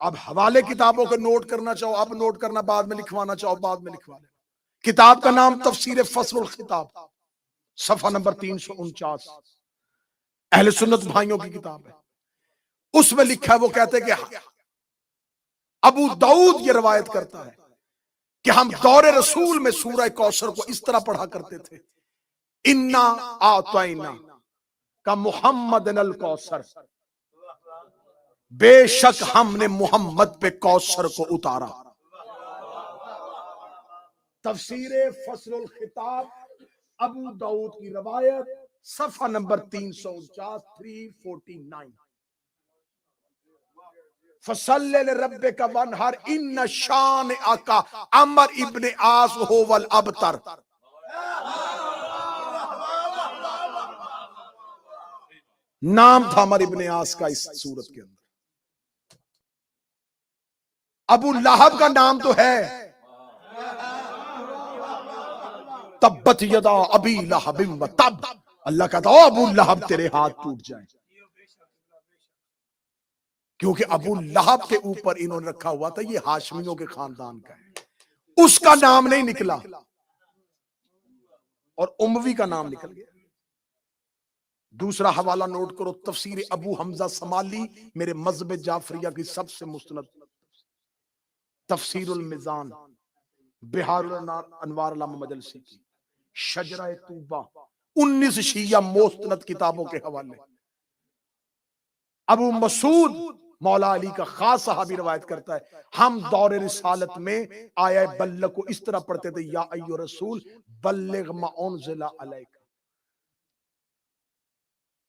अब हवाले किताबों के नोट करना चाहो अब नोट करना, बाद में लिखवाना चाहो बाद में लिखवा लेना। किताब का नाम तफसीर फसलुल खिताब, सफा नंबर 349, अहले सुन्नत भाइयों की किताब है। उसमें लिखा है, वो कहते हैं कि अबू दाऊद ये रवायत करता है कि हम दौरे रसूल में सूरह कौसर को इस तरह पढ़ा करते थे, इन्ना आतैना का मुहम्मद अल कौसर, बेशक हमने मोहम्मद पे कौसर को उतारा। तफसीर फसलुल खिताब अबू दाऊद की रवायत, सफा नंबर 349 349। फसल्ले रब्बे का वनहर इन शान आका अमर इब्ने आस होवल अबतर। नाम था अमर इब्ने आस का इस सूरत के अंदर। अबू लहब का नाम तो है, तब्बत यदा अबी लहबिम व तब, अल्लाह कहता है अबू लहब तेरे हाथ टूट जाए, क्योंकि अबू लहब के ऊपर इन्होंने रखा हुआ था ये हाशमियों के खानदान का है, उसका नाम नहीं निकला और उमवी का नाम निकल गया। दूसरा हवाला नोट करो, तफसीर अबू हमजा समाली, मेरे मजहब जाफरिया की सबसे मुस्तनद तफसीरुल मिजान, बिहारुल अनवार अल्लामा मजलसी की, शजरा तूबा, 19 शिया मुस्तनद किताबों के हवाले। अबू मसूद मौला अली का खास सहाबी रवायत करता है, हम दौरे रिसालत में आया बल्ल को इस तरह पढ़ते थे, या अय्यो रसूल बल्लिग मा उनज़िला अलैका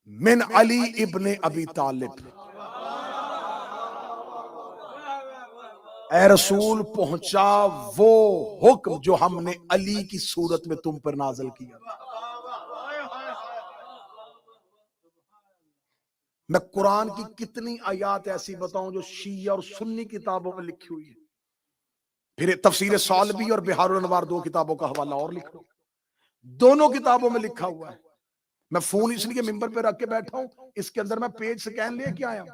मिन अली इब्ने अबी तालिब, ए रसूल पहुंचा वो हुक्म जो हमने अली की सूरत में तुम पर नाज़िल किया। मैं कुरान की कितनी आयात ऐसी बताऊं जो शिया और सुन्नी किताबों में लिखी हुई है। फिर तफसीर सालबी और बिहारुल अनवार 2 किताबों का हवाला और लिख लो, दोनों किताबों में लिखा हुआ है। मैं फोन इसलिए मिंबर पे रख के बैठा हूं, इसके अंदर मैं पेज स्कैन लेके आया हूं,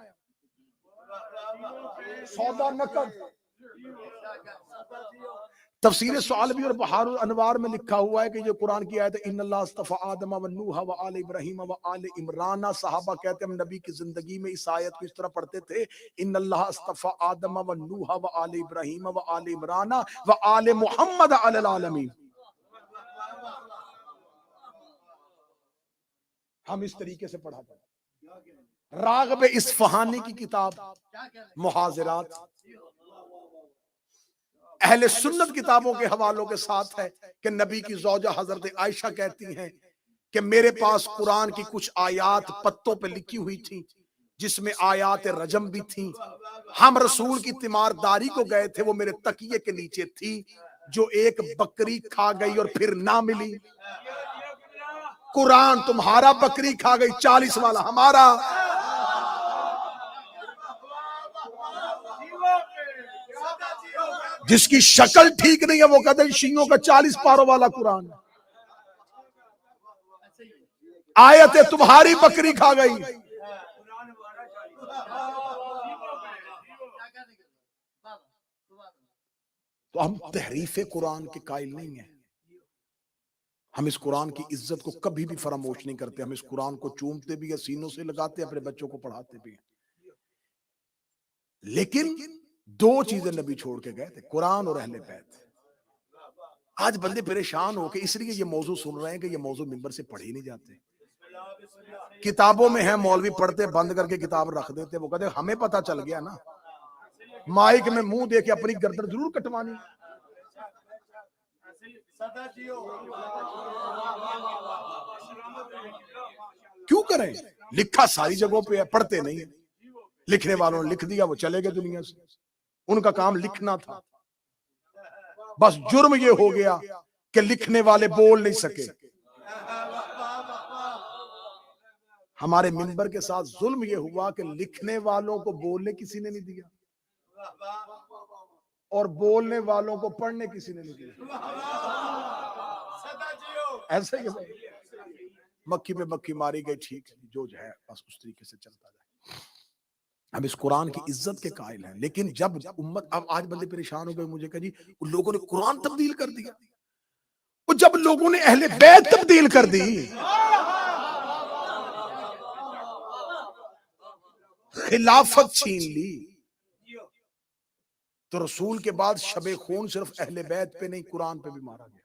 सौदा नकद। तफसीर सालबी और बहारुल अनवार में लिखा हुआ है कि ये कुरान की आयत है, इन्नल्लाह अस्तफा आदम व नूह व आले इब्राहीम व आले इमरान। सहाबा कहते हैं हम नबी की जिंदगी में इस आयत को इस तरह पढ़ते थे, इन्नल्लाह अस्तफा आदम व नूह व आले इब्राहीम व आले इमरान व आले मुहम्मद अलल आलमीन। हम इस तरीके से पढ़ा था। राग़िब इस्फहानी की किताब मुहाजिरात अहले सुन्नत किताबों के हवालों के साथ है कि नबी की ज़ौजा हजरत आयशा कहती हैं कि मेरे पास कुरान की कुछ आयात पत्तों पे लिखी हुई थी, जिसमें आयात रजम भी थी। हम रसूल की तीमारदारी को गए थे, वो मेरे तकिए के नीचे थी, जो एक बकरी खा गई और फिर ना मिली। कुरान तुम्हारा, बकरी खा गई, 40 वाला हमारा। जिसकी शक्ल ठीक नहीं है वो कहते हैं शियों का 40 पारों वाला कुरान। आयत तुम्हारी, बकरी खा गई। तो हम तहरीफ कुरान के कायल नहीं है। हम इस कुरान की इज्जत को कभी भी फरामोश नहीं करते। हम इस कुरान को चूमते भी है, सीनों से लगाते, अपने बच्चों को पढ़ाते भी हैं। लेकिन 2 चीजें नबी छोड़ के गए थे, कुरान और अहले बैत। आज बंदे परेशान होके इसलिए ये मौजू सुन रहे हैं कि ये मौजू मिंबर से पढ़े नहीं जाते। किताबों में है, मौलवी पढ़ते बंद करके किताब रख देते। वो कहते हमें पता चल गया ना, माइक में मुंह दे के अपनी गर्दन जरूर कटवानी। क्यों करें? लिखा सारी जगहों पे है, पढ़ते नहीं है। लिखने वालों ने लिख दिया, वो चले गए दुनिया से। उनका काम लिखना था। बस जुर्म ये हो गया कि लिखने वाले बोल नहीं सके। हमारे मिंबर के साथ जुल्म ये हुआ कि लिखने वालों को बोलने किसी ने नहीं दिया और बोलने वालों को पढ़ने किसी ने नहीं दिया। ऐसे ही मक्खी पे मक्खी मारी गई, ठीक है, जो है बस उस तरीके से चलता जाए। हम इस कुरान की इज्जत के कायल हैं, लेकिन जब उम्मत, अब आज बंदे परेशान हो गए, मुझे कहा जी उन लोगों ने कुरान तब्दील कर दिया। और जब लोगों ने अहले बैत तब्दील कर दी, खिलाफत छीन ली, तो रसूल के बाद शबे खून सिर्फ अहले बैत पे नहीं, कुरान पे भी मारा गया।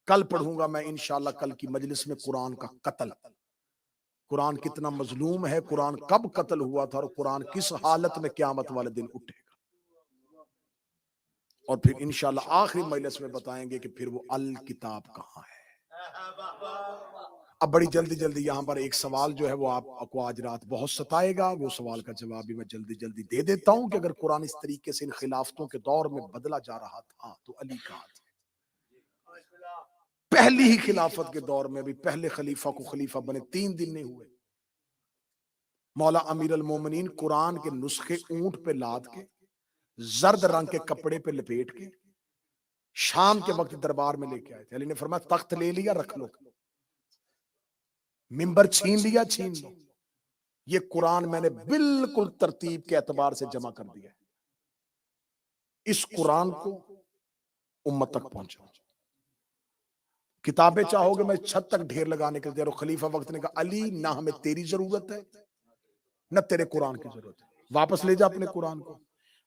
कल पढ़ूंगा मैं इंशाल्लाह, कल की मजलिस में कुरान का कत्ल, कुरान कितना मजलूम है, कुरान कब कत्ल हुआ था और कुरान किस हालत में क़यामत वाले दिन उठेगा। और फिर इंशाल्लाह आखिरी मजलिस में बताएंगे कि फिर वो अल किताब कहाँ है। अब बड़ी जल्दी जल्दी यहाँ पर एक सवाल जो है वो आपको आज रात बहुत सताएगा, वो सवाल का जवाब भी मैं जल्दी जल्दी दे देता हूँ कि अगर कुरान इस तरीके से इन खिलाफतों के दौर में बदला जा रहा था तो अली कहाँ थे। पहली ही खिलाफत के दौर में भी पहले खलीफा को खलीफा बने 3 दिन नहीं हुए, मौला अमीर अल मोमिनीन कुरान के नुस्खे ऊंट पे लाद के, जर्द रंग के कपड़े पे लपेट के शाम के वक्त दरबार में लेके आए थे। अली ने फरमाया तख्त ले लिया, रख लो, मिंबर छीन लिया, छीन लो, ये कुरान मैंने बिल्कुल तरतीब के एतबार से जमा कर दिया है, इस कुरान को उम्मत तक पहुंचाओ। किताबें चाहोगे मैं छत तक ढेर लगाने के लिए। खलीफा वक्त ने कहा अली ना हमें तेरी जरूरत है न तेरे कुरान की जरूरत है, वापस ले जा अपने कुरान को।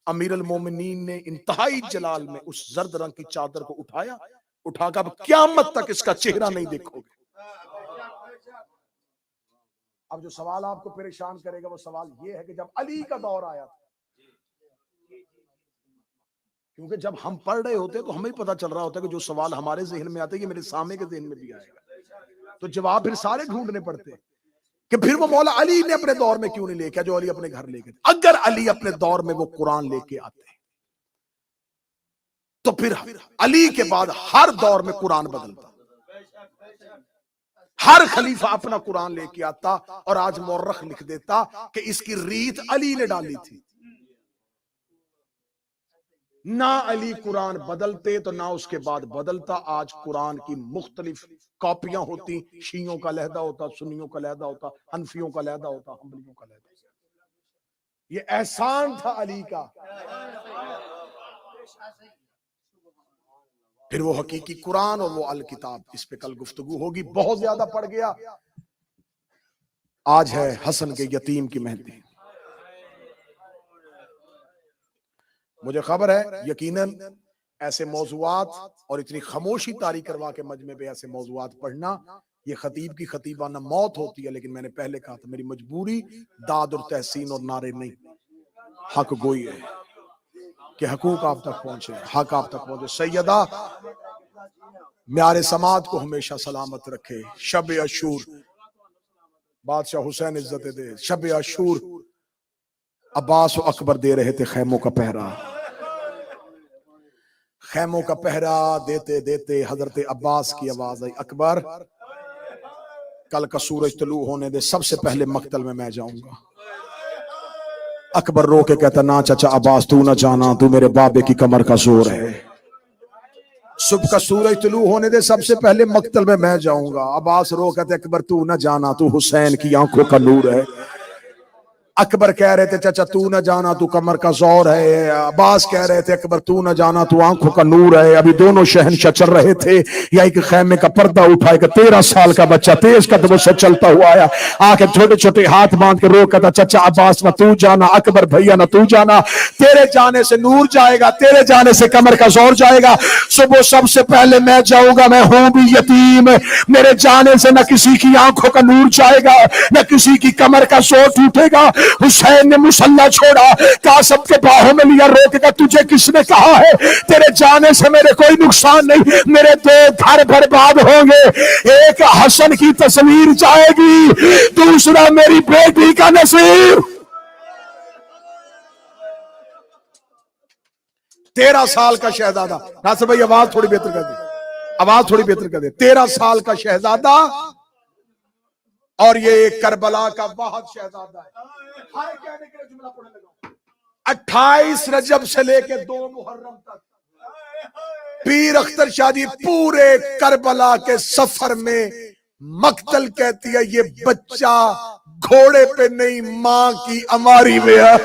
अमीर अल मोमिनीन ने इंतहाई जलाल में उस जर्द रंग की चादर को उठाया, उठाकर अब क़यामत तक इसका चेहरा नहीं देखोगे। अब जो सवाल आपको परेशान करेगा वो सवाल ये है कि जब अली का दौर आया था, क्योंकि जब हम पढ़ रहे होते तो हमें पता चल रहा होता है कि जो सवाल हमारे जहन में आते हैं ये मेरे सामने के जहन में भी आएगा, तो जवाब फिर सारे ढूंढने पड़ते हैं कि फिर वो मौला अली ने अपने दौर में क्यों नहीं लेके, जो अली अपने घर लेके थे। अगर अली अपने दौर में वो कुरान लेके आते तो फिर अली के बाद हर दौर में कुरान बदलता, हर खलीफा अपना कुरान लेके आता और आज मौरख लिख देता कि इसकी रीत अली ने डाली थी। ना अली कुरान बदलते तो ना उसके बाद बदलता। आज कुरान की मुख्तलिफ कॉपियां होती, शियों का लहदा होता, सुन्नियों का लहदा होता, हनफियों का लहदा होता, हम्बलियों का लहदा होता। ये एहसान था अली का। फिर वो हकीकी कुरान और वो अल किताब, इस पे कल गुफ्तगू होगी। बहुत ज्यादा पड़ गया। आज है हसन के यतीम की मेहंदी। मुझे खबर है यकीनन ऐसे मौजुआत और इतनी खामोशी तारी करवा के मजमे पे ऐसे मौजुआत पढ़ना, ये खतीब की खतीबाना मौत होती है। लेकिन मैंने पहले कहा था मेरी मजबूरी दाद और तहसीन और नारे नहीं, हक गोई है कि हकूक आप तक पहुंचे, हक आप तक पहुंचे। सैयदा म्यारे समात को हमेशा सलामत रखे। शब अशूर बादशाह हुसैन इज्जत दे। शब अशूर अब्बास और अकबर दे रहे थे खैमों का पहरा। खैमों का पहरा देते देते हजरत अब्बास की आवाज आई, अकबर कल का सूरज तलू होने दे, सबसे पहले मक्तल में मैं जाऊंगा। अकबर रो के कहता ना चाचा अब्बास तू ना जाना, तू मेरे बाबे की कमर का जोर है। सुबह का सूरज तलू होने दे, सबसे पहले मक्तल में मैं जाऊंगा। अब्बास रो कहते अकबर तू ना जाना, तू हुसैन की आंखों का नूर है। अकबर कह रहे थे चाचा तू न जाना, तू कमर का जोर है। अब्बास कह रहे थे अकबर तू न जाना, तू आंखों का नूर है। अभी दोनों शहंशाह चल रहे थे, या एक खैमे का पर्दा उठा के 13 साल का बच्चा तेज कदमों से चलता हुआ आया, आके छोटे छोटे हाथ बांध के रो कहता चाचा अब्बास न तू जाना, अकबर भैया न तू जाना, तेरे जाने से नूर जाएगा, तेरे जाने से कमर का जोर जाएगा। सुबह सबसे पहले मैं जाऊंगा, मैं हूं भी यतीम, मेरे जाने से न किसी की आंखों का नूर जाएगा, न किसी की कमर का जोर टूटेगा। हुसैन ने मुसल्ला छोड़ा, कासिम के बाहों में लिया, रोकेगा तुझे किसने कहा है तेरे जाने से मेरे कोई नुकसान नहीं, मेरे 2 घर बर्बाद होंगे, एक हसन की तस्वीर जाएगी, दूसरा मेरी बेटी का नसीब। 13 साल का शहजादा, नासिर भाई आवाज थोड़ी बेहतर कर दे, आवाज थोड़ी बेहतर कर दे। 13 साल का शहजादा और ये करबला का वाहद शहजादा है। हाय कहने के लिए जुमला पढ़ने लगा। 28 रजब से लेके 2 मुहर्रम तक पीर अख्तर शाह जी पूरे करबला के सफर में मक्तल कहती है ये बच्चा घोड़े पे नहीं मां की अमारी में है।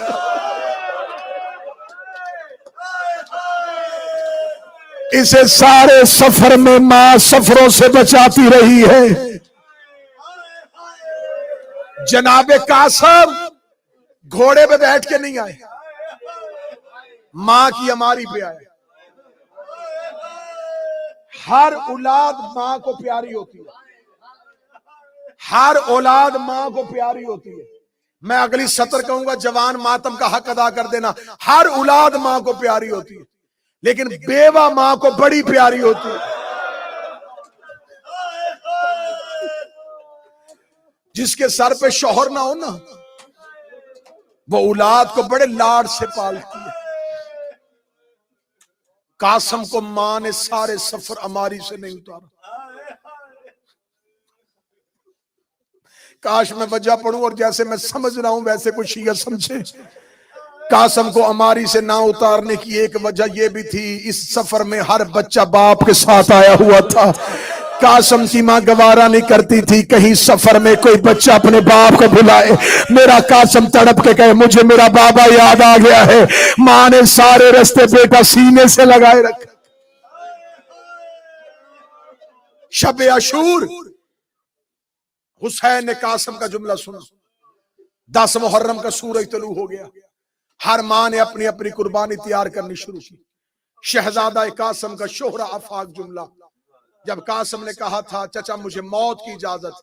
इसे सारे सफर में मां सफरों से बचाती रही है। जनाबे कासम घोड़े पे बैठ के नहीं आए, मां की अमारी पे आए। हर औलाद मां को प्यारी होती है, हर औलाद मां को प्यारी होती है। मैं अगली सत्र कहूंगा जवान मातम का हक अदा कर देना। हर औलाद मां को प्यारी होती है, लेकिन बेवा मां को बड़ी प्यारी होती है। जिसके सर पे शौहर ना हो ना, वो औलाद को बड़े लाड से पालती है। कासम को मां ने सारे सफर अमारी से नहीं उतारा। काश मैं वजह पढ़ूं और जैसे मैं समझ रहा हूं वैसे कुछ शिया समझे। कासम को अमारी से ना उतारने की एक वजह यह भी थी, इस सफर में हर बच्चा बाप के साथ आया हुआ था। कासम की मां गवारा नहीं करती थी कहीं सफर में कोई बच्चा अपने बाप को भुलाए। मेरा कासम तड़प के कहे मुझे मेरा बाबा याद आ गया है। मां ने सारे रास्ते बेटा सीने से लगाए रखा। शब अशूर हुसैन ने कासम का जुमला सुना। 10 मुहर्रम का सूरज तलू हो गया। हर मां ने अपनी अपनी कुर्बानी तैयार करनी शुरू की। शहजादा कासम का शोहरा आफाक जुमला। जब कासम ने कहा था चचा मुझे मौत की इजाजत,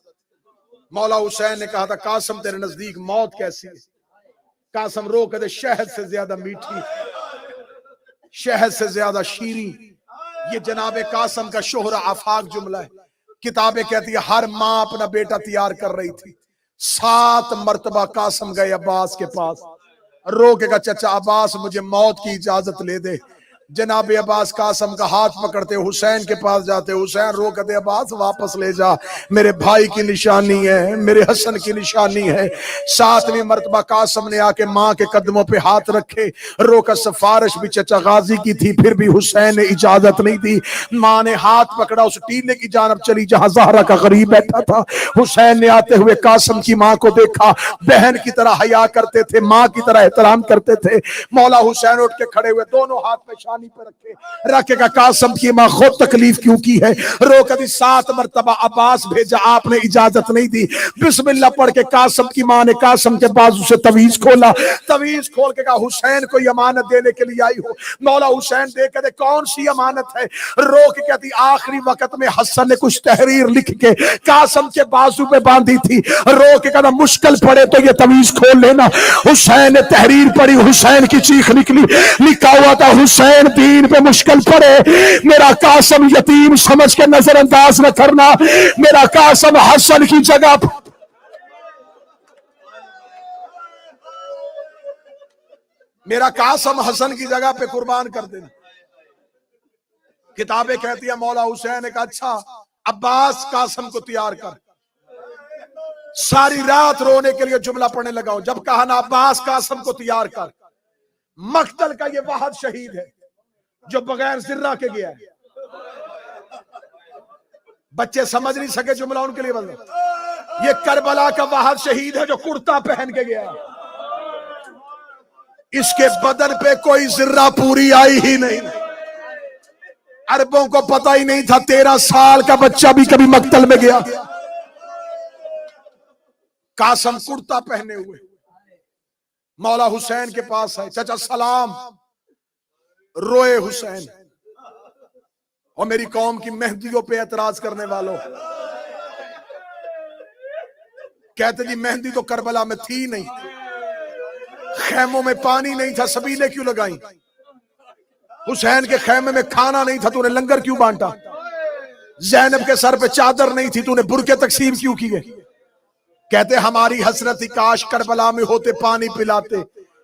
मौला हुसैन ने कहा था कासम तेरे नजदीक मौत कैसी है। कासम रो कहते शहद से ज्यादा मीठी, शहद से ज्यादा शीरी। ये जनाबे कासम का शोहरा आफाक जुमला है। किताबें कहती है हर मां अपना बेटा तैयार कर रही थी। 7 मर्तबा कासम गए अब्बास के पास, रो के कहा चचा अब्बास मुझे मौत की इजाजत ले दे। जनाब अब्बास कासम का हाथ पकड़ते हुसैन के पास जाते। हुसैन रो कहते अब्बास वापस ले जा, मेरे भाई की निशानी है, मेरे हसन की निशानी है। 7वीं मर्तबा कासम ने आके मां के कदमों पे हाथ रखे। रो कर सिफारिश भी चचा गाजी की थी, फिर भी हुसैन ने इजाजत नहीं दी। मां ने हाथ पकड़ा, उस टीले की जानब चली जहां ज़हरा का गरीब बैठा था। हुसैन ने आते हुए कासम की मां को देखा। बहन की तरह हया करते थे, मां की तरह एहतराम करते थे। मौला हुसैन उठ के खड़े हुए, दोनों हाथ पे पे रखे का कासम की मां खुद तकलीफ क्यों की है। रो कभी 7 मर्तबा अब्बास भेजा, आपने इजाजत नहीं दी। बिस्मिल्लाह पढ़ के कासम की मां ने कासम के बाजू से तवीज खोला। तवीज खोल के कहा हुसैन को अमानत देने के लिए आई हो। मौला हुसैन देख कहते कौन सी अमानत है। रो के कहती आखिरी वक्त में हसन ने कुछ तहरीर लिख के कासम के बाजू पे बांधी थी। रो के कहता मुश्किल पड़े तो ये तवीज खोल लेना। हुसैन ने तहरीर पढ़ी, हुसैन की चीख निकली। लिखा हुआ था हुसैन दीन पे मुश्किल पड़े, मेरा कासम यतीम समझ के नजरअंदाज न करना। मेरा कासम हसन की जगह, मेरा कासम हसन की जगह पे कुर्बान कर देना। किताबें कहती है मौला हुसैन ने कहा अच्छा अब्बास कासम को तैयार कर। सारी रात रोने के लिए जुमला पढ़ने लगा। जब कहा ना अब्बास कासम को तैयार कर। मक्तल का ये वाहद शहीद है जो बगैर जिर्रा के गया है। बच्चे समझ नहीं सके जुमला उनके लिए बंद। ये करबला का वाहद शहीद है जो कुर्ता पहन के गया है। इसके बदन पे कोई जिर्रा पूरी आई ही नहीं। अरबों को पता ही नहीं था 13 साल का बच्चा भी कभी मक्तल में गया। कासम कुर्ता पहने हुए मौला हुसैन के पास है। चाचा सलाम। रोए हुसैन। और मेरी कौम की मेहंदियों पे एतराज करने वालों, कहते जी मेहंदी तो करबला में थी नहीं, खैमों में पानी नहीं था, सबीले क्यों लगाई? हुसैन के खैमे में खाना नहीं था, तूने लंगर क्यों बांटा? जैनब के सर पे चादर नहीं थी, तूने बुरके तकसीम क्यों किए? कहते हमारी हसरत थी काश करबला में होते पानी पिलाते,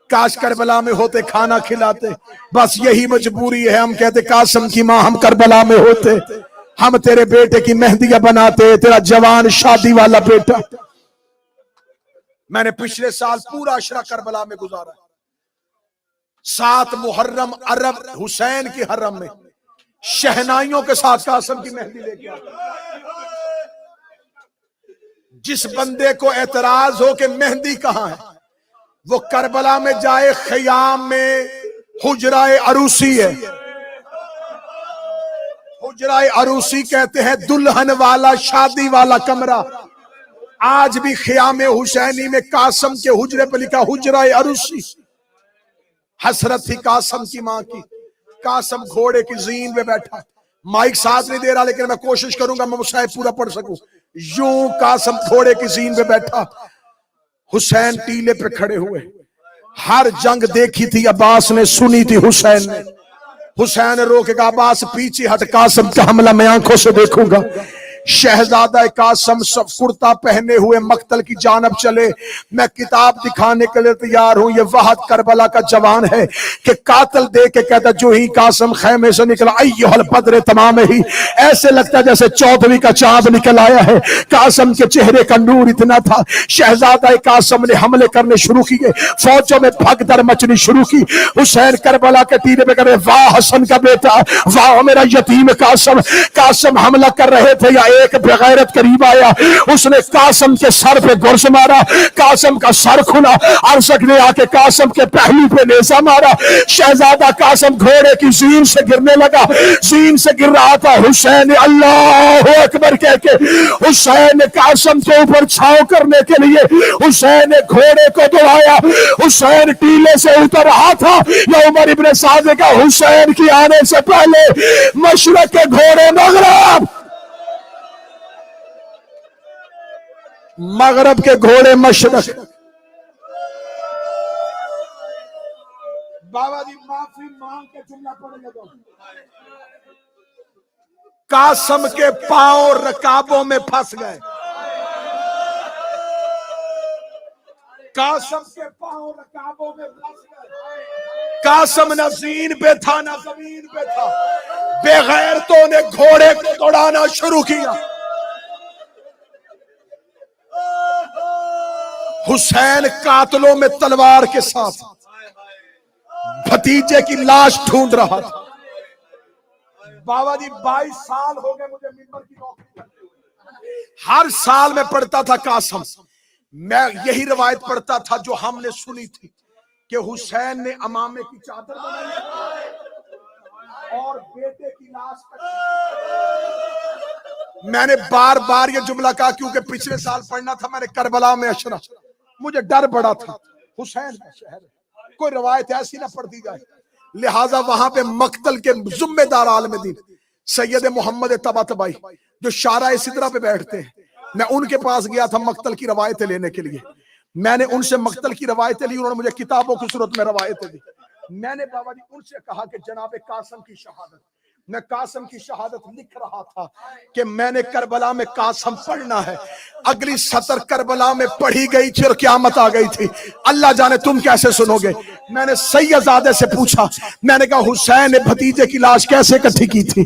काश करबला में होते खाना खिलाते। बस यही मजबूरी है। हम कहते कासम की मां हम करबला में होते, हम तेरे बेटे की मेहंदियां बनाते, तेरा जवान शादी वाला बेटा। मैंने पिछले साल पूरा अशरा करबला में गुजारा। 7 मुहर्रम अरब हुसैन की हरम में शहनाइयों के साथ कासम की मेहंदी लेके आता। जिस बंदे को एतराज हो कि मेहंदी कहां है, वो करबला में जाए, खयाम में हुजराए अरूसी है। हुजराए अरूसी कहते हैं दुल्हन वाला, शादी वाला कमरा। आज भी खयाम हुसैनी में कासम के हुजरे पर लिखा हुजराए अरूसी। हसरत थी कासम की मां की। कासम घोड़े की जीन पे बैठा, माइक साथ नहीं दे रहा, लेकिन मैं कोशिश करूंगा मैं मुसाहिब पूरा पढ़ सकूं। यूं कासम घोड़े की जीन पे बैठा, हुसैन टीले पे खड़े हुए। हर जंग देखी थी अब्बास ने, सुनी थी हुसैन ने। हुसैन रोकेगा, अब्बास पीछे हट, कासम का हमला मैं आंखों से देखूंगा। शहजादा कासम सब कुर्ता पहने हुए मक्तल की जानब चले। मैं किताब दिखाने के लिए तैयार हूं। ये वहद करबला का जवान है कि कातिल देख के कहता, जो ही कासम खैमे से निकला, अय्युहल बद्र तमाम ही, ऐसे लगता जैसे 14वीं का चांद निकल आया है। कासम के चेहरे का नूर इतना था। शहजादा कासम ने हमले करने शुरू किए, फौजों में भगदड़ मचनी शुरू की। हुसैन करबला के टीले पे करे, वाह हसन का बेटा, वाह मेरा यतीम कासम। कासम हमला कर रहे थे, या एक बेगैरत करीब आया, उसने कासम के सर पे गुर्ज मारा। कासम का सर खुला, अरशक ने आके कासम के पहलू पे नेजा मारा। शहजादा कासम घोड़े की जीन से गिरने लगा, जीन से गिर रहा था। हुसैन अल्लाह अकबर कह के हुसैन कासम के ऊपर छाव करने के लिए हुसैन ने घोड़े को दौड़ाया। हुसैन टीले से उतर रहा था, या उमर इब्ने साद का हुसैन की आने से पहले मशरक के घोड़े मगरब, मगरब के घोड़े मशरक। बाबा जी माफी मांग के जुमला पढ़ने दो। कासम के पांव रकाबों में फंस गए। कासम के पांव रकाबों में फंस गए। कासम न ज़ीन पे था न ज़मीन पे था। बेगैरतों ने घोड़े को दौड़ाना शुरू किया। हुसैन कातलों में तलवार के साथ भतीजे की लाश ढूंढ रहा था। बाबा जी 22 साल हो गए मुझे मिंबर की नौकरी करते हुए। हर साल में पढ़ता था कासम। मैं यही रवायत पढ़ता था जो हमने सुनी थी कि हुसैन ने अमामे की चादर बनाई और बेटे की लाश कटी। मैंने बार बार ये जुमला कहा क्योंकि पिछले साल पढ़ना था मैंने करबला में अशरा। मुझे डर बड़ा था, हुसैन का शहर, कोई रवायत ऐसी ना पढ़ती जाए। लिहाजा वहां पे मक्तल के जिम्मेदार आलम दीन सैयद मोहम्मद तबातबाई जो शारा सिदरा पे बैठते हैं, मैं उनके पास गया था मक्तल की रवायतें लेने के लिए। मैंने उनसे मक्तल की रवायतें ली, उन्होंने मुझे किताबों की सूरत में रवायतें दी। मैंने बाबा जी उनसे कहा कि जनाब कासम की शहादत, मैं कासम की शहादत लिख रहा था कि मैंने करबला में कासम पढ़ना है। अगली सतर करबला में पढ़ी गई थी और क़यामत आ गई थी। अल्लाह जाने तुम कैसे सुनोगे। मैंने सैयदजादे से पूछा, मैंने कहा हुसैन ने भतीजे की लाश कैसे इकट्ठी की थी।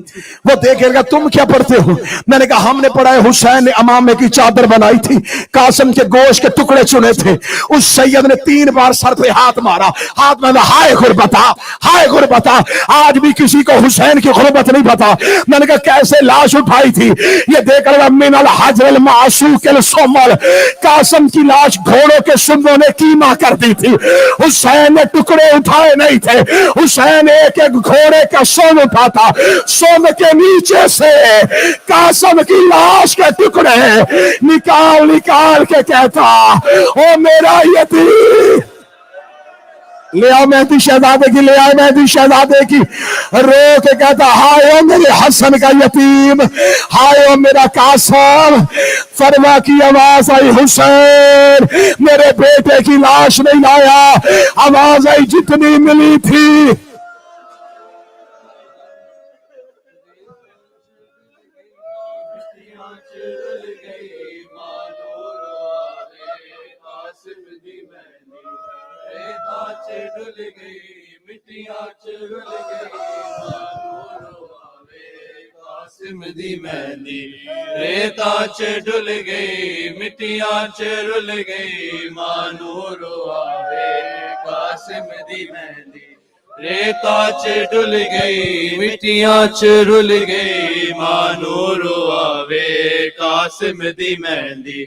वो देखेगा तुम क्या पढ़ते हो। मैंने कहा हमने पढ़ा है हुसैन ने अमामे की चादर बनाई थी, कासम के गोश्त के टुकड़े चुने थे। उस सैयद ने 3 बार सर पे हाथ मारा, हाथ में हाय गुरबता, हाय गुरबता। आज भी किसी को हुसैन की गुरबत नहीं पता। मैंने कहा कैसे लाश उठाई थी, ये देखकर मिनल हजरल मासूकिल सोमल, कासम की लाश घोड़ों के सुन्नों ने कीमा कर दी थी। हुसैन ने टुकड़े उठाए नहीं थे, हुसैन एक एक घोड़े का सोम उठाता, सोम के नीचे से कासम की लाश के टुकड़े निकाल निकाल के कहता, ओ मेरा यतीम, ले आओ मेहदी शहजादे की, ले आओ मेहदी शहजादे की। रो के कहता, हाय ओ मेरे हसन का यतीम, हाय ओ मेरा कासम। फरमा की आवाज आई, हुसैन मेरे बेटे की लाश नहीं लाया। आवाज आई जितनी मिली थी। दी मेहंदी रेता च डुल गई, मिट्टियां च रुल गई, मानूर आवे कासिम दी मेहंदी रेता च डुल गई मिट्टियां च रुल गई मानूर आवे कासिम दी मेहंदी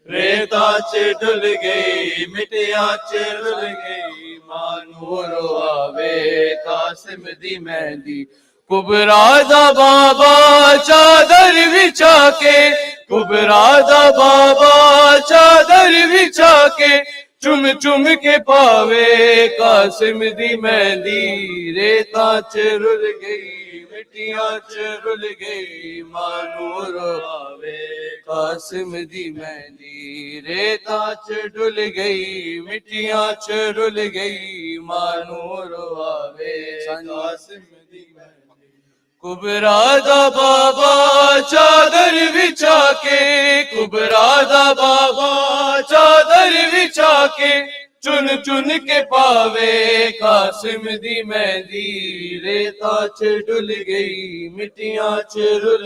रेता च डुल गई मिट्टियां च रुल गई मानूर आवे कासिम दी मेहंदी कुबरा दा बाबा चादर बिछा के कुबरा दा बाबा चादर बिछा के चुम चुम के पावे कासिम दी मेहंदी रेता च रुल गई मिट्टियां च रुल गई मानूर आवे कासिम दी मेहंदी रेता च डुल गई मिट्टियां च रुल गई मानूर आवे कासिम दी मेहंदी कुबरा दा बाबा चादर बिछा के कुबरा दा बाबा चादर बिछा के चुन चुन के पावे कासिम दी मेहंदी रेता च डुल गई मिट्टियां च रुल